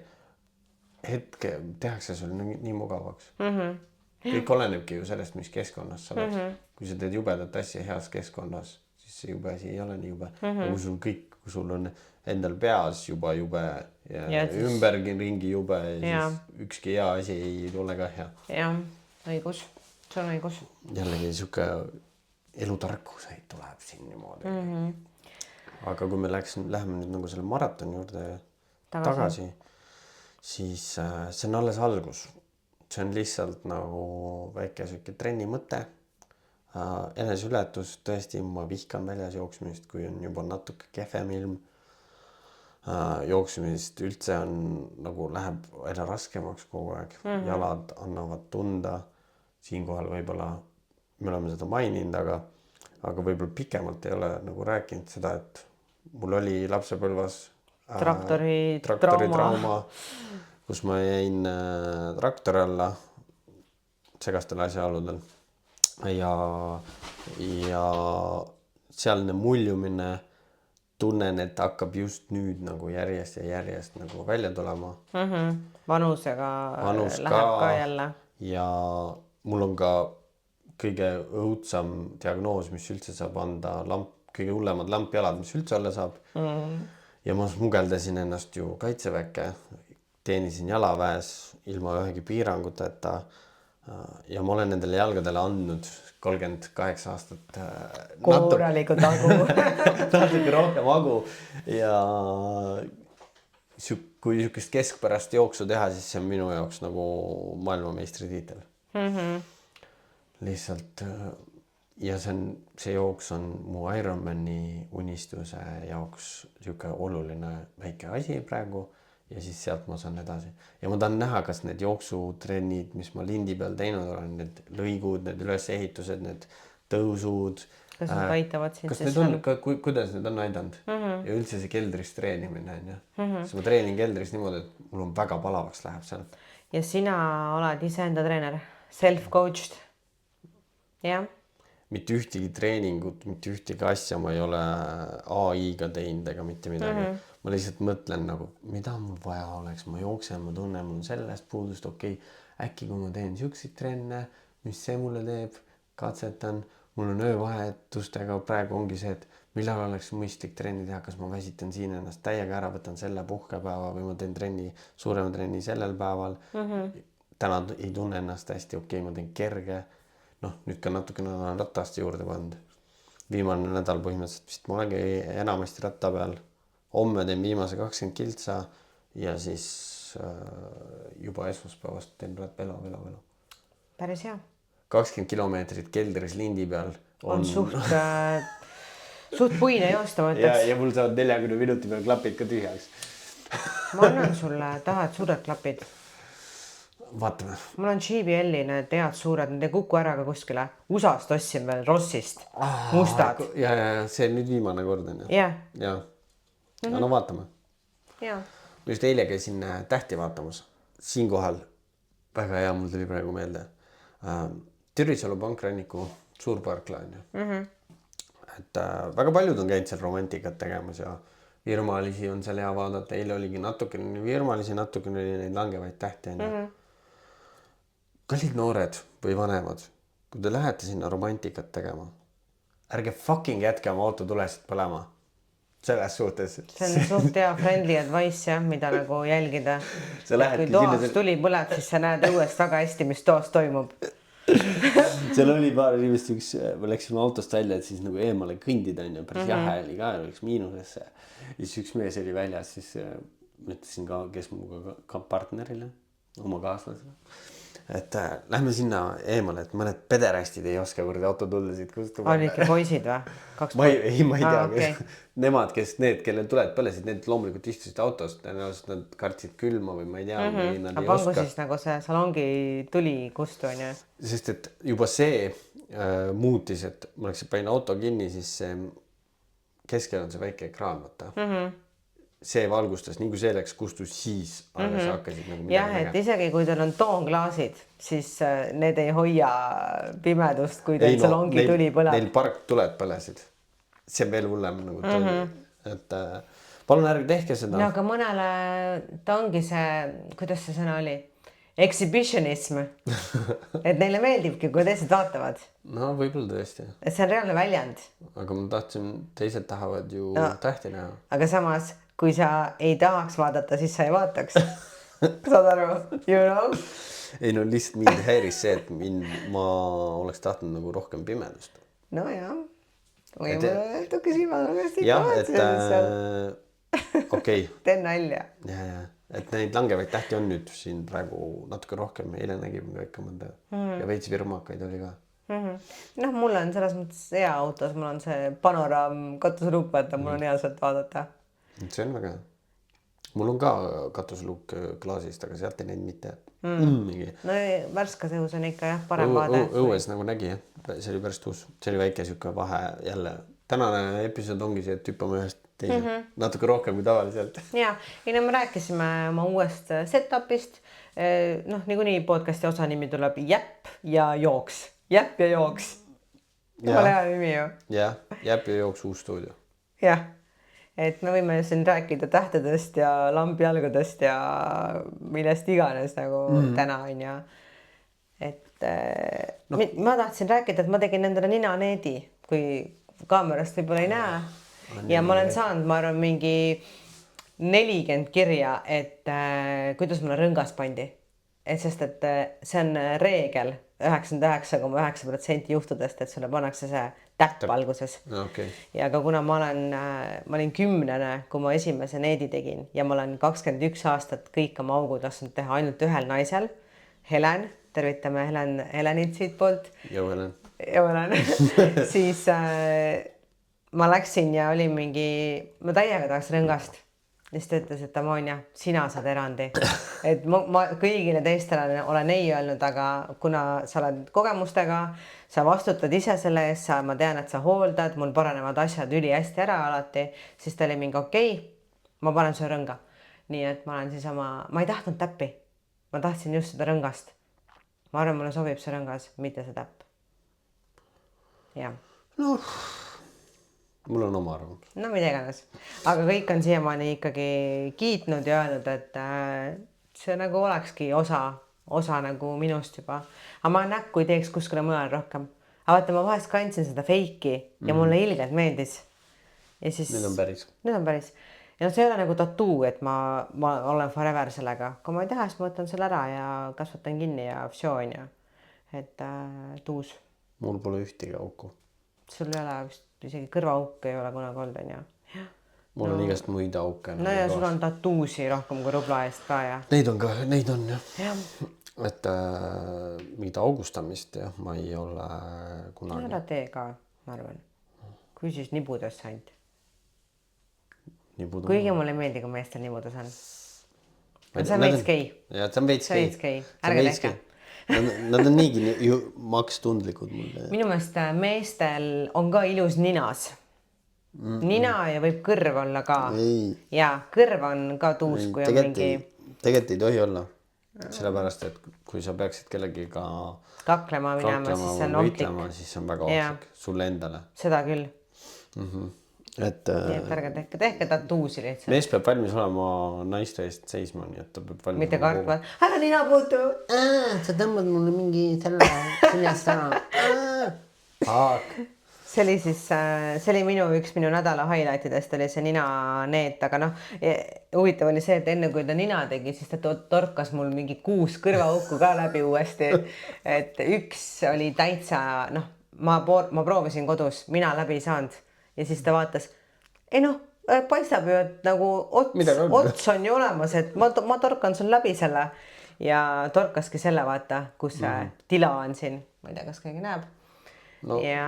hetk tehakse sul nii mugavaks. Kõik olenebki ju sellest, mis keskkonnas sa oled. Kui sa teed jubedat asja heas keskkonnas, siis see jube asi ei ole nii jube. Aga kui sul on endal peas juba jube ja ümbergi ringi jube ja siis ükski hea asi ei ole ka hea. Jah, õigus. See on õigus. Jällegi siuke elutarkuseid tuleb siin niimoodi. Aga kui me läheme nüüd nagu selle maratoni juurde tagasi, siis see on alles algus. See on lihtsalt nagu väike siuke trenni mõte. Eneseületus, tõesti, ma vihkan väljas jooksmist, kui on juba natuke kehvem ilm. Jooksmist üldse on nagu läheb aina raskemaks kogu aeg. Jalad annavad tunda. Siinkohal võib-olla me oleme seda maininud, aga võib-olla pikemalt ei ole nagu rääkinud seda, et mul oli lapsepõlvas traktori trauma, kus ma jäin traktori alla segastel asjaoludel ja sealne muljumine tunnen, et hakkab just nüüd nagu järjest ja järjest nagu välja tulema. Vanusega läheb ka jälle. Ja mul on ka kõige õudsam diagnoos, mis üldse saab anda, kõige hullemad lampjalad, mis üldse olla saab. Ja ma smugeldasin ennast ju kaitseväkke, teenisin jalaväes ilma ühegi piiranguteta ja ma olen nendele jalgadele andnud 38 aastat korralikult agu. Natuke rohkem agu ja kui niisugust keskpärast jooksu teha, siis see on minu jaoks nagu maailmameistritiitel. Lihtsalt ja see jooks on mu Ironmani unistuse jaoks niisugune oluline väike asi praegu ja siis sealt ma saan edasi. Ja ma tahan näha, kas need jooksutrennid, mis ma lindi peal teinud olen, need lõigud, need ülesehitused, need tõusud. Kas need aitavad sind? Kas need on, kuidas need on aidanud? Ja üldse see keldris treenimine on. Siis ma treenin keldris niimoodi, et mul on väga palavaks läheb seal. Ja sina oled iseenda treener, self-coached. Jah. Mitte ühtegi treeningut, mitte ühtegi asja ma ei ole AI-ga teinud ega mitte midagi. Ma lihtsalt mõtlen nagu, mida mul vaja oleks, ma jooksen, ma tunnen, mul on sellest puudust, okei, äkki kui ma teen siukseid trenne, mis see mulle teeb, katsetan, mul on öövahetustega praegu ongi see, et millal oleks mõistlik trenni teha, kas ma väsitan siin ennast täiega ära, võtan selle puhkepäeva või ma teen suurema trenni sellel päeval. Täna ei tunne ennast hästi, okei, ma teen kerge. Nüüd ka natukene olen ratast juurde pannud. Viimane nädal põhimõtteliselt vist ma olengi enamasti ratta peal. Homme teen viimase 20 kiltsa ja siis juba esmaspäevast teen velo. Päris hea. 20 kilomeetrit keldris lindi peal On suht puine joosta, ma ütleks. ja mul saavad 40 minuti peal klapid ka tühjaks. Ma annan sulle, tahad suured klapid? Vaatame. Mul on JBL-i need head suured, need ei kuku ära ka kuskile. USA-st ostsin veel Rossist. Mustad. Ja see nüüd viimane kord on ju? Jah. Ja. No vaatame. Jaa. Ma just eile käisin Tähti vaatamas. Siinkohal väga hea, mul tuli praegu meelde. Türisalu Pankranniku suurparkla on ju. Et väga paljud on käinud seal romantikat tegemas ja virmalisi on seal hea vaadata. Eile oligi natukene virmalisi, natukene oli neid langevaid tähti on ju. Kallid noored või vanemad, kui te lähete sinna romantikat tegema, ärge fucking jätke oma autotulesid põlema. Selles suhtes. See on suht hea friendly advice jah, mida nagu jälgida. Kui toas tuli põleb, siis sa näed õuest väga hästi, mis toas toimub. Seal oli paar inimest, ma läksin autost välja, et siis nagu eemale kõndida on ju, päris jahe oli ka, läks miinusesse. Ja siis üks mees oli väljas, siis mõtlesin ka, kes muga ka partnerile, oma kaaslasele. Et lähme sinna eemale, et mõned pederastid ei oska kurdi autotullesid kustuma. Olidki poisid või? Ma ei tea, kes nemad, need, kellel tuled põlesid, need loomulikult istusid autost, tõenäoliselt nad kartsid külma või ma ei tea, või nad ei pangu oska. siis nagu see salongi tuli kustu on ju. Sest et juba see muutis, et ma panin auto kinni, siis keskel on see väike ekraan, vaata. See valgustas, nii kui see läks kustus, siis alles hakkasid nagu midagi jah, et isegi kui teil on toonklaasid, siis need ei hoia pimedust, kui teil salongi tuli põleb. Neil parktuled põlesid. See on veel hullem nagu et palun ärge tehke seda. No aga mõnele ta ongi see, kuidas see sõna oli? Exhibitionism. Et neile meeldibki, kui teised vaatavad. No võib-olla tõesti. Et see on reaalne väljend. Aga ma tahtsin, teised tahavad ju tähti näha. Aga samas, kui sa ei tahaks vaadata, siis sa ei vaataks. Saad aru? You know? Ei no lihtsalt mind häiris see, et ma oleks tahtnud nagu rohkem pimedust. No jah. Või mulle tuki silmad on hästi jah, et okei. Teen nalja. Ja. Et neid langevaid tähti on nüüd siin praegu natuke rohkem. Eile nägime ikka mõnda ja veits virmakaid oli ka. Noh, mul on selles mõttes hea autos, mul on see panoraam katusluuk, vaata, mul on hea sealt vaadata. See on väga hea. Mul on ka katusluuk klaasist, aga sealt ei näinud mitte mingi. No värskas õhus on ikka jah, parem vaade. Õues nagu nägi jah, see oli päris tuus. See oli väike siuke vahe jälle. Tänane episood ongi see, et hüppame ühest teise. Natuke rohkem kui tavaliselt. Ja, me rääkisime oma uuest setupist. Noh, niikuinii podcasti osa nimi tuleb Jäpp ja jooks. Jäpp ja jooks. Jumala hea nimi ju. Jah, Jäpp ja jooks uus stuudio. Jah. Et me võime siin rääkida tähtedest ja lambijalgadest ja millest iganes nagu täna on ja et ma tahtsin rääkida, et ma tegin endale ninaneedi, kui kaamerast võib-olla ei näe ja ma olen saanud, ma arvan, mingi 40 kirja, et kuidas mulle rõngas pandi. Et sest, et see on reegel 99,9% juhtudest, et sulle pannakse see täpp alguses. Okay. Ja aga kuna ma olin 10, kui ma esimese needi tegin ja ma olen 21 aastat kõik oma augud lasknud teha ainult ühel naisel, Helen, tervitame Helenit siit poolt. Jau Helen. Siis ma läksin ja oli ma täiega tahaks rõngast. Siis ta ütles, et Amonia, sina saad erandi. Et ma kõigile teistele olen ei öelnud, aga kuna sa oled kogemustega, sa vastutad ise selle eest, ma tean, et sa hooldad, mul paranevad asjad üli hästi ära alati, siis ta oli mingi okei, ma panen su rõnga. Nii et ma olen siis ma ei tahtnud täppi. Ma tahtsin just seda rõngast. Ma arvan, mulle sobib see rõngas, mitte see täpp. Jah. No, mul on oma arvamus. No mida iganes. Aga kõik on siiamaani ikkagi kiitnud ja öelnud, et see nagu olekski osa nagu minust juba. Aga ma näkku ei teeks kuskile mujal rohkem. Aga vaata, ma vahest kandsin seda feiki ja mulle ilgelt meeldis. Ja siis... Nüüd on päris. Ja see ei ole nagu tattoo, et ma olen forever sellega. Kui ma ei taha, siis ma võtan selle ära ja kasvatan kinni ja vsjoon ja et tuus. Mul pole ühtegi auku. Sul ei ole vist isegi kõrvaauke ei ole kunagi olnud, on ju. mul on igast muid auke. No ja sul on tatuusi rohkem kui rubla eest ka ja. Neid on jah. Jah. Et mingit augustamist jah, ma ei ole kunagi. Ära tee ka, ma arvan. Kui siis nibudes ainult. Kuigi mulle ei meeldi, kui meestel nibudes on. See on veits gei. Ja, see on veits gei. Ärge tehke. Nad on niigi ju makstundlikud mulle. Minu meelest meestel on ka ilus ninas. Nina ja võib kõrv olla ka. Ei. Ja kõrv on ka tuus, kui on mingi... Tegelikult ei tohi olla. Sellepärast, et kui sa peaksid kellegiga kaklema minema, siis see on ohtlik. Siis on väga ohtlik sulle endale. Seda küll. Et ärge tehke tatuusi lihtsalt. Mees peab valmis olema naiste eest seisma, nii et ta peab valmis mitte kartma. Ära nina puutu! Sa tõmbad mulle mingi selle küljest ära. See oli üks minu nädala highlightidest oli see nina neet, aga huvitav oli see, et enne kui ta nina tegi, siis ta torkas mul mingi 6 kõrvaauku ka läbi uuesti. Et üks oli täitsa, ma proovisin kodus, mina läbi ei saanud ja siis ta vaatas, paistab ju, et nagu ots on ju olemas, et ma torkan sul läbi selle ja torkaski selle vaata, kus see tila on siin, ma ei tea, kas keegi näeb. Ja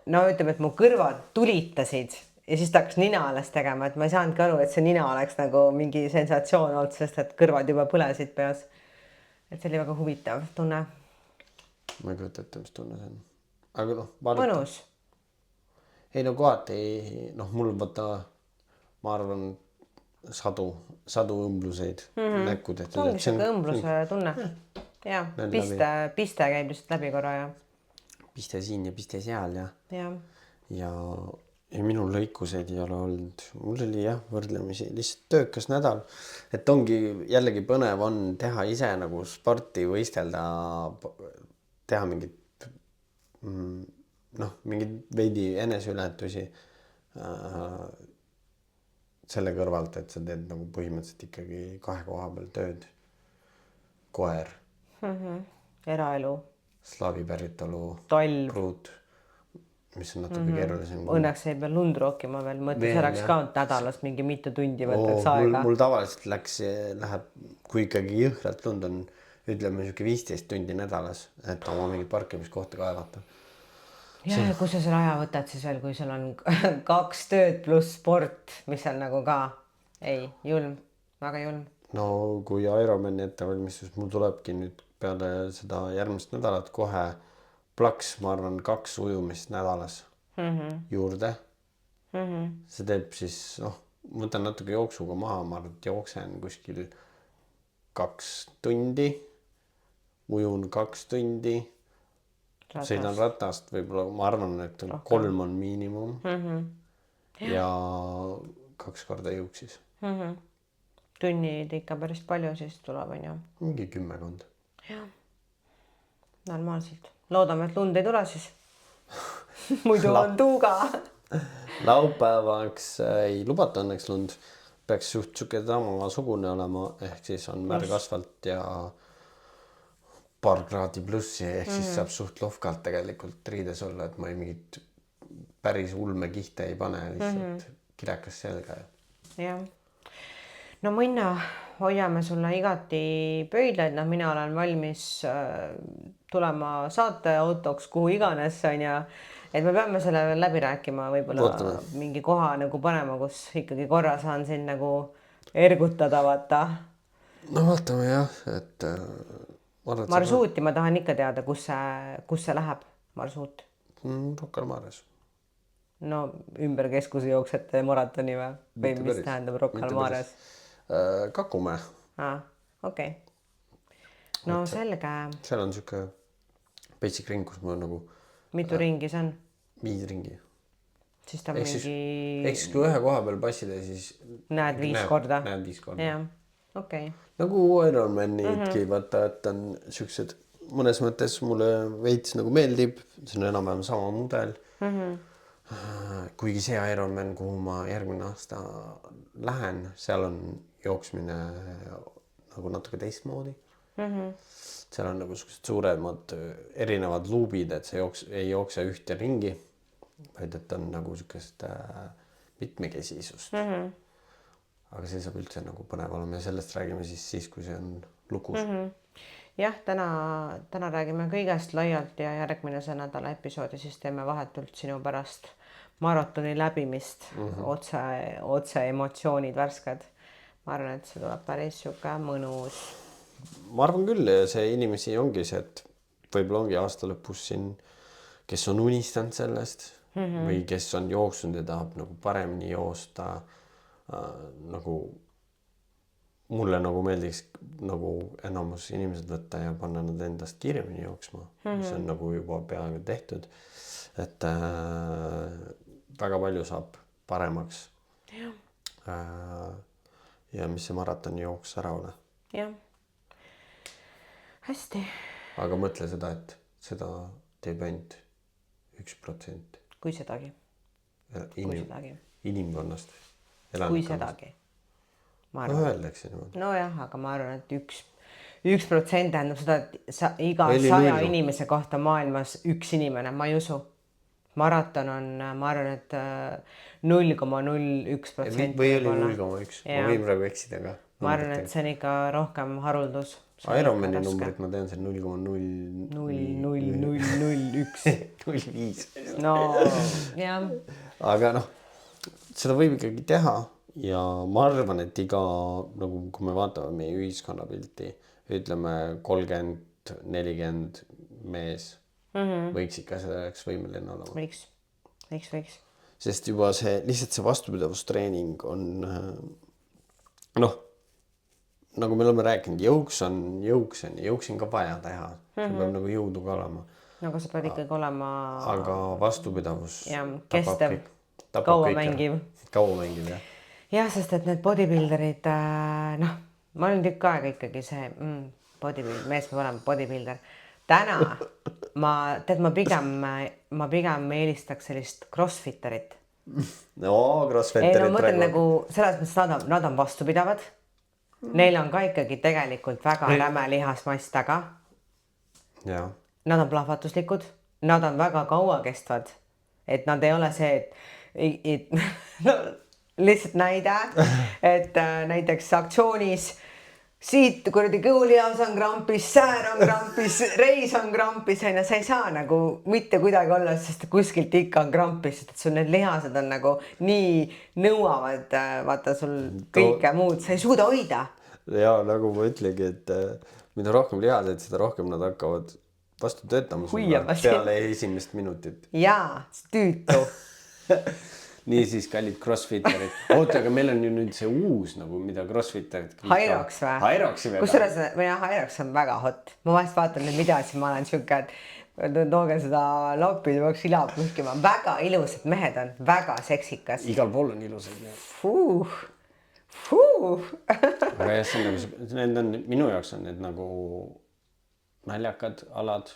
ütleme, et mu kõrvad tulitasid ja siis ta hakkas nina alles tegema, et ma ei saanudki aru, et see nina oleks nagu mingi sensatsioon olnud, sest et kõrvad juba põlesid peas. Et see oli väga huvitav tunne. Ma ei kujuta ette, mis tunne see on. Aga mõnus. Ei kohati, mul võtta, ma arvan, sadu õmbluseid näkku tehtud. Ongi siuke õmbluse tunne. Ja, piste käib lihtsalt läbi korra ja piste siin ja piste seal ja minul lõikuseid ei ole olnud. Mul oli võrdlemisi lihtsalt töökas nädal, et ongi jällegi põnev on teha ise nagu sporti, võistelda, teha mingid veidi eneseületusi selle kõrvalt, et sa teed nagu põhimõtteliselt ikkagi 2 koha peal tööd. Koer. Eraelu. Slaavi päritolu. Talv. Pruut, mis on natuke keerulisem. Õnneks ei pea lund rookima veel. Mõttes oleks ka nädalas mingi mitu tundi võtaks aega. Mul tavaliselt läheb, kui ikkagi jõhrat lund on, ütleme 15 tundi nädalas, et oma mingit parkimiskohta kaevata. Ja kus sa selle aja võtad siis veel, kui sul on 2 tööd pluss sport, mis on nagu ka julm, väga julm. No kui Ironmani ettevalmistus, mul tulebki nüüd peale seda järgmist nädalat kohe plaks, ma arvan, 2 ujumist nädalas juurde. See teeb siis, võtan natuke jooksuga maha, ma arvan, et jooksen kuskil 2 tundi, ujun 2 tundi, sõidan ratast, võib-olla ma arvan, et 3 on miinimum ja 2 korda juuksis. Tunnid ikka päris palju siis tuleb, on ju? Mingi 10. Jah, normaalselt. Loodame, et lund ei tule siis. Muidu on tuuga. Laupäevaks ei lubata õnneks lund. Peaks suhtuke samasugune olema, ehk siis on märg asfalt ja paar kraadi plussi, ehk siis saab suht lohkalt tegelikult riides olla, et ma ei mingit päris ulmekihte ei pane, lihtsalt kirekas selga. Jah. No minna hoiame sulle igati pöidlaid, mina olen valmis tulema saateautoks kuhu iganes, on ja et me peame selle veel läbi rääkima, võib-olla mingi koha nagu panema, kus ikkagi korra saan siin nagu ergutada, vaata. No vaatame jah, et Marsuuti ma tahan ikka teada, kus see läheb, Marsuut. Rocca al Mares. No ümber keskuse jooksete maratoni või mis tähendab Rocca al Mares? Kakumäe. Okei. No selge. Seal on siuke petsik ring, kus ma nagu... Mitu ringi see on? 5 ringi. Siis ta mingi... Eks kui ühe koha peal passida, siis... Näed 5 korda? Näed 5 korda. Jah, okei. Nagu Ironmanidki, vaata, et on siuksed... Mõnes mõttes mulle veits nagu meeldib. See on enam-vähem sama mudel. Kuigi see Ironman, kuhu ma järgmine aasta lähen, seal on jooksmine nagu natuke teistmoodi. Seal on nagu suuremad erinevad luubid, et sa ei jookse ühte ringi, vaid et on nagu siukest mitmekesisust. Aga see saab üldse nagu põnev olema ja sellest räägime siis, kui see on lukus. Jah, täna räägime kõigest laialt ja järgmine nädala episoodi siis teeme vahetult sinu pärast maratoni läbimist, otse emotsioonid värsked. Ma arvan, et see tuleb päris siuke mõnus. Ma arvan küll ja see inimesi ongi see, et võib-olla ongi aasta lõpus siin, kes on unistanud sellest või kes on jooksnud ja tahab nagu paremini joosta. Nagu mulle nagu meeldiks nagu enamus inimesed võtta ja panna nad endast kiiremini jooksma. See on nagu juba peaaegu tehtud. Et väga palju saab paremaks. Ja mis see maratoni jooks ära ole. Jah. Hästi. Aga mõtle seda, et seda teeb ainult 1%. Kui sedagi. Inimkonnast. Kui sedagi. Öeldakse niimoodi. Nojah, aga ma arvan, et 1% tähendab seda, et iga 100 inimese kohta maailmas üks inimene, ma ei usu. Maraton on, ma arvan, et 0,01%. Või oli 0,1. Ma võin praegu eksida ka. Ma arvan, et see on ikka rohkem haruldus. Ironmani numbrit ma tean, see on 0,0001. 0,5. No, jah. Aga seda võib ikkagi teha ja ma arvan, et iga, nagu kui me vaatame meie ühiskonnapilti, ütleme 30-40 mees võiks ikka selleks võimeline olema. Võiks. Sest juba lihtsalt see vastupidavustreening on nagu me oleme rääkinud, jõuks on ka vaja teha. See peab nagu jõudu ka olema. Aga sa pead ikkagi olema... Aga vastupidavus... Ja, kestev, kaua mängiv, jah. Jah, sest et need bodybuilderid, ma olen tükk aega ikkagi see mees peab olema bodybuilder. Täna ma pigem eelistaks sellist crossfitterit. No, crossfitterit. Ma mõtlen nagu selles mõttes, nad on vastupidavad. Neil on ka ikkagi tegelikult väga räme lihasmass taga. Ja. Nad on plahvatuslikud, nad on väga kaua kestvad. Et nad ei ole see, et lihtsalt näide, et näiteks aktsioonis siit kuradi kõhulihas on krampis, säär on krampis, reis on krampis, sa ei saa nagu mitte kuidagi olla, sest kuskilt ikka on krampis, sest et sul need lihased on nagu nii nõuavad, vaata sul kõike muud, sa ei suuda hoida. Ja nagu ma ütlegi, et mida rohkem lihased, seda rohkem nad hakkavad vastu töötama peale esimest minutit. Jaa, tüütu. Nii siis kallid crossfitterid. Oota, aga meil on ju nüüd see uus nagu, mida crossfitterid... Hyrox või? Hyroxi väga. Kusjuures, Hyrox on väga hot. Ma vahest vaatan nüüd videosid, ma olen siuke, et tooge seda lappi, peaks ilab mõhkima. Väga ilusad mehed on, väga seksikas. Igal pool on ilusad. Aga jah, see on nagu, minu jaoks on need nagu naljakad alad.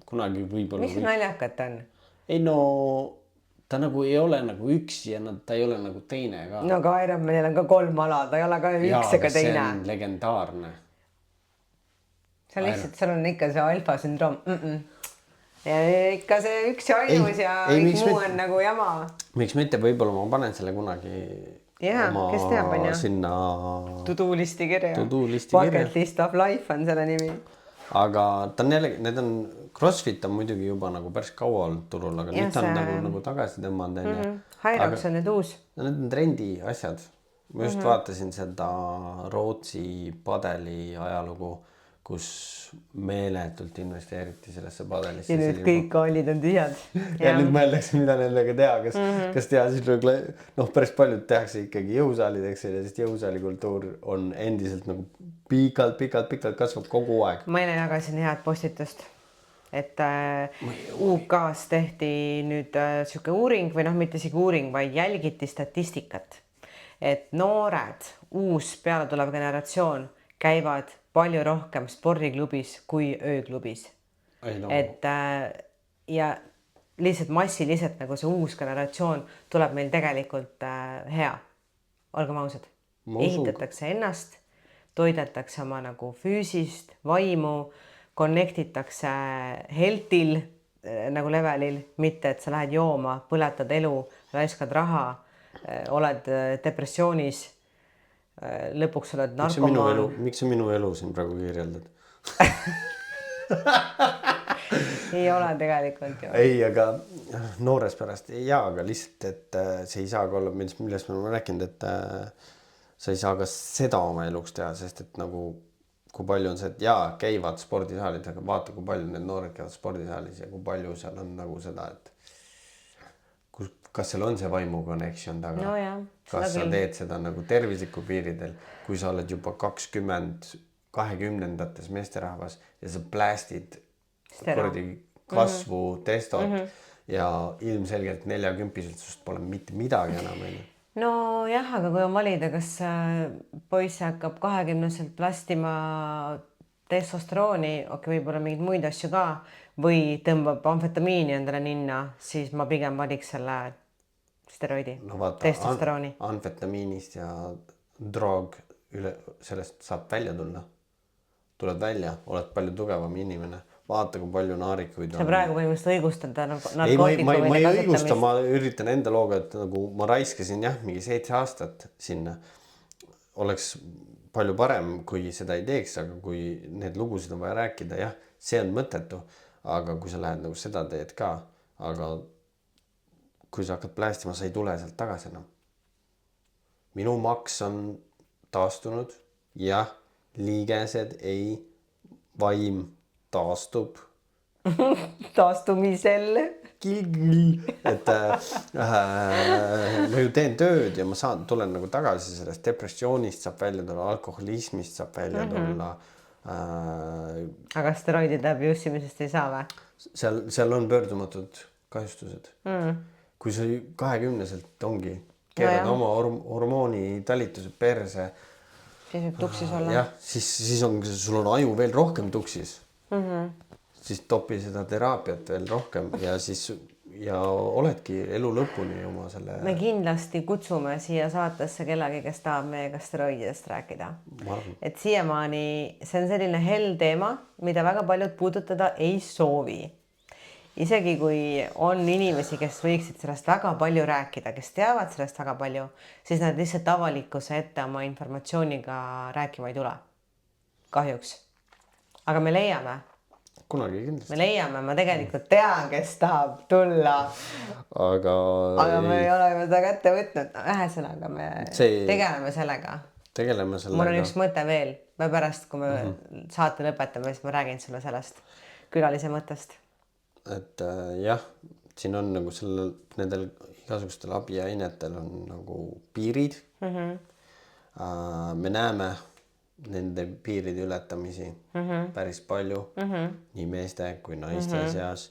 Kunagi võib-olla... Mis naljakad on? Ei no... Ta nagu ei ole nagu üks ja ta ei ole nagu teine ka. No aga Ironmanil on ka 3 ala, ta ei ole ka üks ega teine. See on legendaarne. Seal on ikka see alfa sündroom. Ja ikka see üks ja ainus ja kõik muu on nagu jama. Miks mitte, võib-olla ma panen selle kunagi kes teab, on sinna... To-do-listi kirja. Bucket list of life on selle nimi. Aga ta on jällegi, need on, CrossFit on muidugi juba nagu päris kaua olnud turul, aga nüüd on nagu tagasi tõmmanud. Hyrox on nüüd uus. Need on trendi asjad. Ma just vaatasin seda Rootsi padeli ajalugu, kus meeletult investeeriti sellesse padelisse. Ja nüüd kõik hallid on tühjad. Ja nüüd mõeldakse, mida nendega teha, kas teha siis päris paljud tehakse ikkagi jõusaalideks, sest jõusaali kultuur on endiselt nagu pikalt kasvab kogu aeg. Ma eile jagasin head postitust, et UK-s tehti nüüd siuke uuring või mitte isegi uuring, vaid jälgiti statistikat, et noored, uus peale tulev generatsioon käivad palju rohkem spordiklubis kui ööklubis. Et ja lihtsalt massiliselt nagu see uus generatsioon tuleb meil tegelikult hea. Olgem ausad. Ehitatakse ennast, toidetakse oma nagu füüsist, vaimu, connectitakse health'il nagu levelil, mitte et sa lähed jooma, põletad elu, raiskad raha, oled depressioonis, lõpuks oled narkomaan. Miks sa minu elu siin praegu kirjeldad? Ei ole tegelikult ju. Ei, aga noores pärast aga lihtsalt, et see ei saa ka olla, millest me oleme rääkinud, et sa ei saa ka seda oma eluks teha, sest et nagu kui palju on see, et käivad spordisaalid, aga vaata, kui palju need noored käivad spordisaalis ja kui palju seal on nagu seda, et kas seal on see vaimu connection taga? No jah, kas sa teed seda nagu tervisliku piiridel, kui sa oled juba 20-ndates meesterahvas ja sa plästid kasvu testot ja ilmselgelt 40-piselt sust pole mitte midagi enam. No jah, aga kui on valida, kas poiss hakkab 20-selt plastima testosterooni, võib-olla mingeid muid asju ka, või tõmbab amfetamiini endale ninna, siis ma pigem valiks selle steroidi, testosterooni. Amfetamiinist ja droog sellest saab välja tulla. Tuled välja, oled palju tugevam inimene. Vaata, kui palju naarikuid on. Sa praegu põhimõtteliselt õigustada narkootikumide ma ei õigusta, ma üritan enda looga, et nagu ma raiskasin mingi 7 aastat sinna. Oleks palju parem, kui seda ei teeks, aga kui need lugusid on vaja rääkida, see on mõttetu. Aga kui sa lähed nagu seda teed ka, aga kui sa hakkad plästima, sa ei tule sealt tagasi enam. Minu maks on taastunud, liigesed ei, vaim taastub. Taastumisel. Et ma ju teen tööd ja ma tulen nagu tagasi sellest depressioonist saab välja tulla, alkoholismist saab välja tulla. Aga steroidide abusimisest ei saa või? Seal on pöördumatud kahjustused. Kui sa 20-selt ongi, keerad oma hormooni talituse perse. Siis võib tuksis olla. Siis on, sul on aju veel rohkem tuksis. Siis topi seda teraapiat veel rohkem ja oledki elu lõpuni oma selle. Me kindlasti kutsume siia saatesse kellegi, kes tahab meiega steroididest rääkida. Et siiamaani see on selline hell teema, mida väga paljud puudutada ei soovi. Isegi kui on inimesi, kes võiksid sellest väga palju rääkida, kes teavad sellest väga palju, siis nad lihtsalt avalikkuse ette oma informatsiooniga rääkima ei tule. Kahjuks. Aga me leiame. Kunagi kindlasti. Me leiame, ma tegelikult tean, kes tahab tulla. Aga me ei ole seda kätte võtnud. Ühesõnaga me tegeleme sellega. Mul on üks mõte veel. Me pärast, kui me saate lõpetame, siis ma räägin sulle sellest külalise mõttest. Et siin on nagu nendel igasugustel abiainetel on nagu piirid. Me näeme nende piiride ületamisi päris palju nii meeste kui naiste seas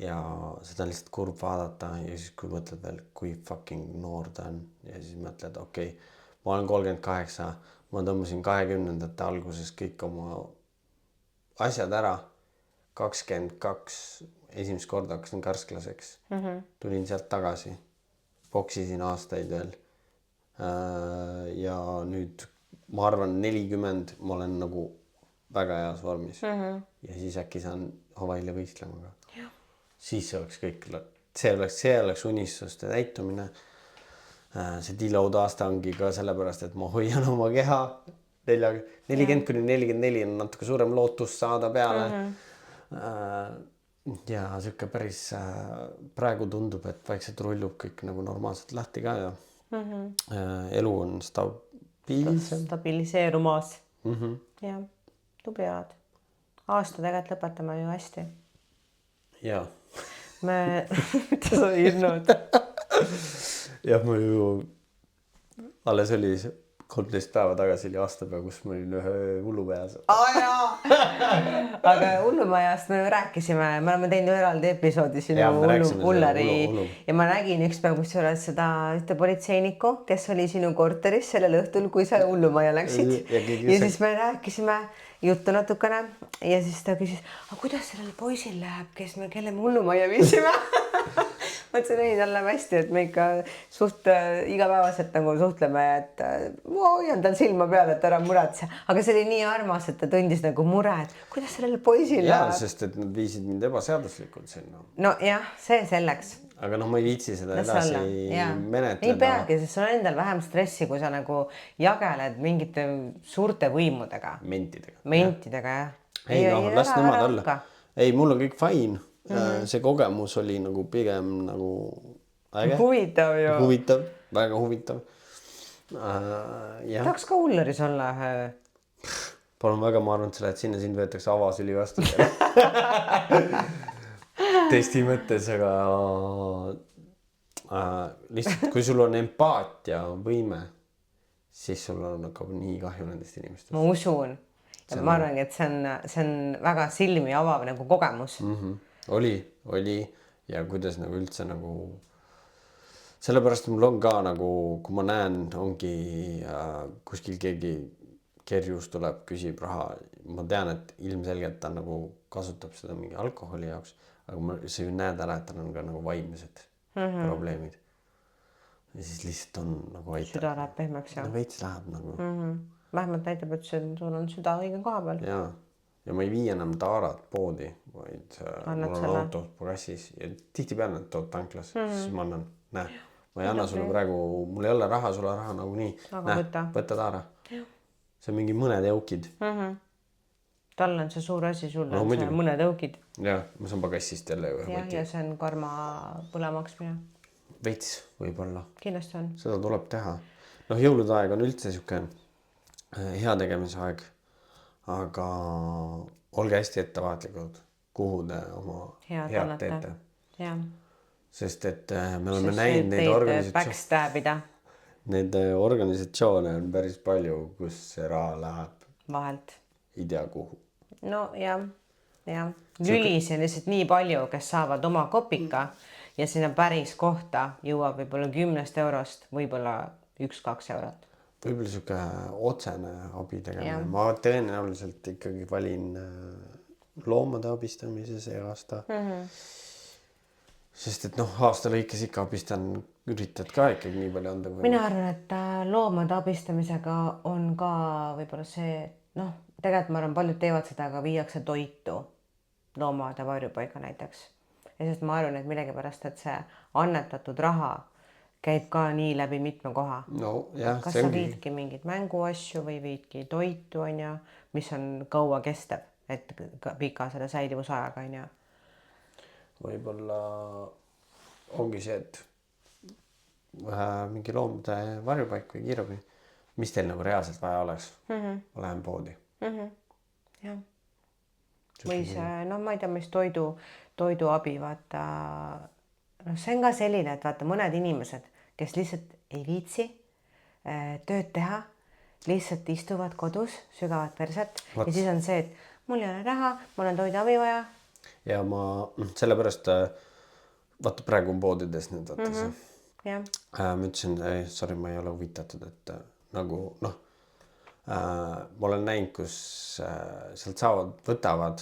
ja seda on lihtsalt kurb vaadata ja siis kui mõtled veel, kui fucking noor ta on ja siis mõtled, ma olen 38, ma tõmbasin 20-ndate alguses kõik oma asjad ära, 22 esimest korda hakkasin karsklaseks, tulin sealt tagasi, boksisin aastaid veel ja nüüd ma arvan 40, ma olen nagu väga heas vormis ja siis äkki saan Hawaii'le võistlema ka. Siis see oleks kõik, see oleks unistuste täitumine. See deload aasta ongi ka sellepärast, et ma hoian oma keha 40-44 on natuke suurem lootus saada peale. Ja siuke päris praegu tundub, et vaikselt rullub kõik nagu normaalselt lahti ka ja elu on stabiliseerumas. Ja, tubli oled. Aasta tegelikult lõpetame ju hästi. Jaa. Mida sa hirnud? Jah, ma ju alles oli 13 päeva tagasi oli aastapäev, kus ma olin ühe hullumajas. Aga hullumajast me rääkisime, me oleme teinud eraldi episoodi sinu hulleri ja ma nägin üks päev, kus oled seda ühte politseinikku, kes oli sinu korteris sellel õhtul, kui sa hullumaja läksid ja siis me rääkisime juttu natukene ja siis ta küsis, aga kuidas sellel poisil läheb, kelle me hullumaja viisime? Mõtlesin, ei, tal läheb hästi, et me ikka suht igapäevaselt nagu suhtleme, et ma hoian tal silma peale, et ära muretse. Aga see oli nii armas, et ta tundis nagu mure, et kuidas sellele poisil läheb. Jaa, sest et nad viisid mind ebaseaduslikult sinna. No jah, see selleks. aga noh, ma ei viitsi seda las edasi olla, jaa. ei menetleda. peagi, sest sul on endal vähem stressi, kui sa nagu jageled mingite suurte võimudega. Mentidega, jah. ei noh, las nemad olla. Ei, mul on kõik fine. See kogemus oli nagu pigem nagu äge. Huvitav ju. Huvitav, väga huvitav. Jah. Tahaks ka Ulleris olla. Palun väga, ma arvan, et sa lähed sinna, sind võetakse avasüli vastu. Testi mõttes, aga lihtsalt kui sul on empaatia võime, siis sul on hakkab nii kahju nendest inimestest. Ma usun. Ja ma arvangi, et see on väga silmi avav nagu kogemus. Oli ja kuidas nagu üldse nagu sellepärast mul on ka nagu, kui ma näen, ongi kuskil keegi kerjus tuleb, küsib raha. Ma tean, et ilmselgelt ta nagu kasutab seda mingi alkoholi jaoks, aga sa ju näed ära, et tal on ka nagu vaimsed probleemid. Ja siis lihtsalt on nagu aitab. Süda läheb pehmeks ja. Veits läheb nagu. Vähemalt näitab, et sul on süda õige koha peal. Ja ma ei vii enam taarat poodi, vaid mul on autos pagassis ja tihti pean nad tood tanklas, siis ma annan, näe, ma ei anna sulle praegu, mul ei ole raha, sul on raha nagu nii, näe, võtta taara. See on mingi mõned eukid. Tal on see suur asi, sul on see mõned eukid. Ja, ma saan pagassist jälle ühe võti. Ja see on karma põlemaksmine. Veits võib-olla. Kindlasti on. Seda tuleb teha. Noh, jõulude aeg on üldse siuke hea tegemise aeg, aga olge hästi ettevaatlikud, kuhu te oma head teete. Ja. Sest et me oleme näinud neid organisatsioone on päris palju, kus see raha läheb vahelt. Ei tea kuhu. No ja. Lülis on lihtsalt nii palju, kes saavad oma kopika ja sinna päris kohta jõuab võib-olla 10 eurost, võib-olla 1-2 eurot. Võib-olla siuke otsene abi tegemine. Ma tõenäoliselt ikkagi valin loomade abistamise see aasta. Sest et noh, aasta lõikes ikka abistan, üritad ka ikkagi nii palju anda. Mina arvan, et loomade abistamisega on ka võib-olla see, noh, tegelikult ma arvan, paljud teevad seda, aga viiakse toitu loomade varjupaika näiteks. Ja sest ma arvan, et millegipärast, et see annetatud raha käib ka nii läbi mitme koha. No, jah, kas sa viidki mingid mänguasju või viidki toitu, mis on kaua kestab, et pika selle säilivusajaga. Võib-olla ongi see, et mingi loomade varjupaik või kiirabi, mis teil nagu reaalselt vaja oleks. Ma lähen poodi. Jah. Või see, no ma ei tea, mis toiduabi, vaata, no see on ka selline, et vaata mõned inimesed, kes lihtsalt ei viitsi tööd teha, lihtsalt istuvad kodus, sügavad perset ja siis on see, et mul ei ole raha, mul on toiduabi vaja. Ja ma sellepärast vaata praegu on poodides nüüd vaata see. Ma ütlesin, sorry, ma ei ole huvitatud, et nagu noh, ma olen näinud, kus sealt võtavad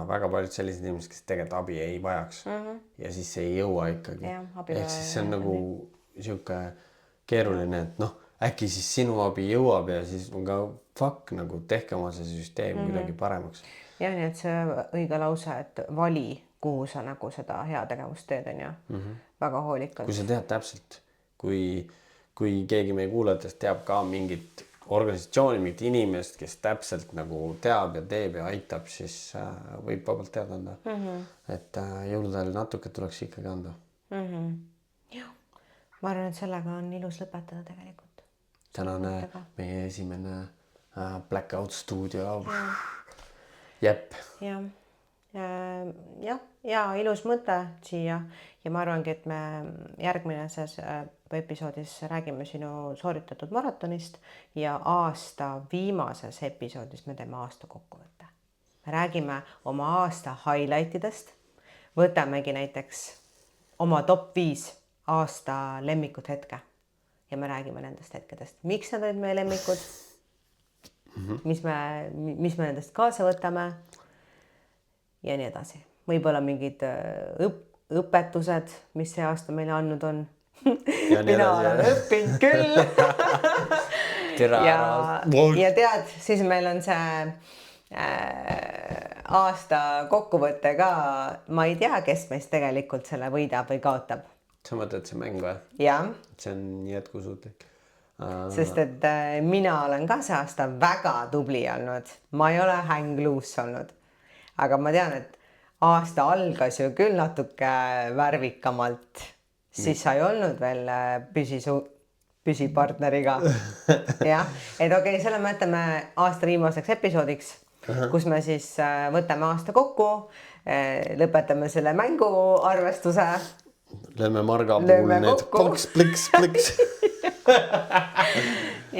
väga paljud sellised inimesed, kes tegelikult abi ei vajaks ja siis see ei jõua ikkagi. Ehk siis see on nagu siuke keeruline, et noh, äkki siis sinu abi jõuab ja siis on ka fuck nagu tehke oma see süsteem kuidagi paremaks. Ja nii, et see õige lause, et vali, kuhu sa nagu seda heategevust teed, on ju. Väga hoolikalt. Kui sa tead täpselt, kui keegi meie kuulajatest teab ka mingit organisatsiooni, mingit inimest, kes täpselt nagu teab ja teeb ja aitab, siis võib vabalt teada anda. Et jõulude ajal natuke tuleks ikkagi anda. Jah. Ma arvan, et sellega on ilus lõpetada tegelikult. Tänane meie esimene Blackout stuudio. Jep. Ja ilus mõte siia ja ma arvangi, et me järgmises episoodis räägime sinu sooritatud maratonist ja aasta viimases episoodis me teeme aasta kokkuvõtte. Me räägime oma aasta highlightidest, võtamegi näiteks oma top 5 aasta lemmikud hetke ja me räägime nendest hetkedest. Miks nad olid meie lemmikud? Mis me nendest kaasa võtame ja nii edasi. Võib-olla mingid õpetused, mis see aasta meile andnud on. Mina olen õppinud küll. Ja tead, siis meil on see aasta kokkuvõte ka, ma ei tea, kes meist tegelikult selle võidab või kaotab. sa mõtled see mäng või? jah, see on jätkusuutlik. sest et mina olen ka see aasta väga tubli olnud, ma ei ole häng loose olnud, aga ma tean, et aasta algas ju küll natuke värvikamalt, siis sa ei olnud veel püsipartneriga. jah, et okei, selle me jätame aasta viimaseks episoodiks, kus me siis võtame aasta kokku, lõpetame selle mängu arvestuse. Lööme Marga puhul need plaks, pliks, pliks.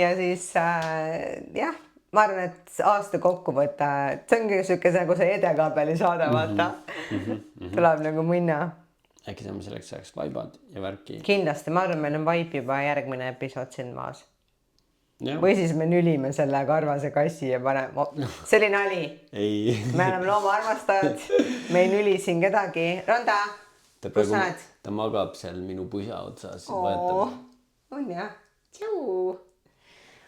ja siis jah, ma arvan, et aasta kokkuvõte, see ongi siuke nagu see edekabeli saade, vaata. Tuleb nagu minna. Äkki saame selleks ajaks vaibad ja värki. Kindlasti, ma arvan, meil on vaip juba järgmine episood siin maas. Ja. Või siis me nülime selle karvase kassi ja paneme, see oli nali. Ei. Me oleme loomaarmastajad, me ei nüli siin kedagi. Ronda, kus sa oled? Ta magab seal minu pusa otsas. On jah, tšau.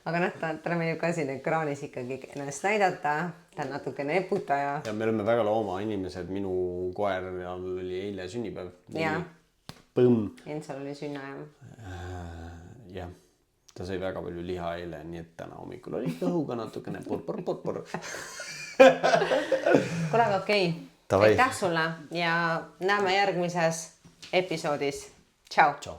Aga noh, talle meeldib ka siin ekraanis ikkagi ennast näidata, ta on natuke neputaja. Ja me oleme väga loomainimesed, minu koer oli eile sünnipäev. Jaa. Põmm. Ensal oli sünnaja. Jah, ta sai väga palju liha eile, nii et täna hommikul oli kõhuga natukene pur. Kuule, aga okei. Tavai. Aitäh sulle ja näeme järgmises episoodis. Tšau. Tšau.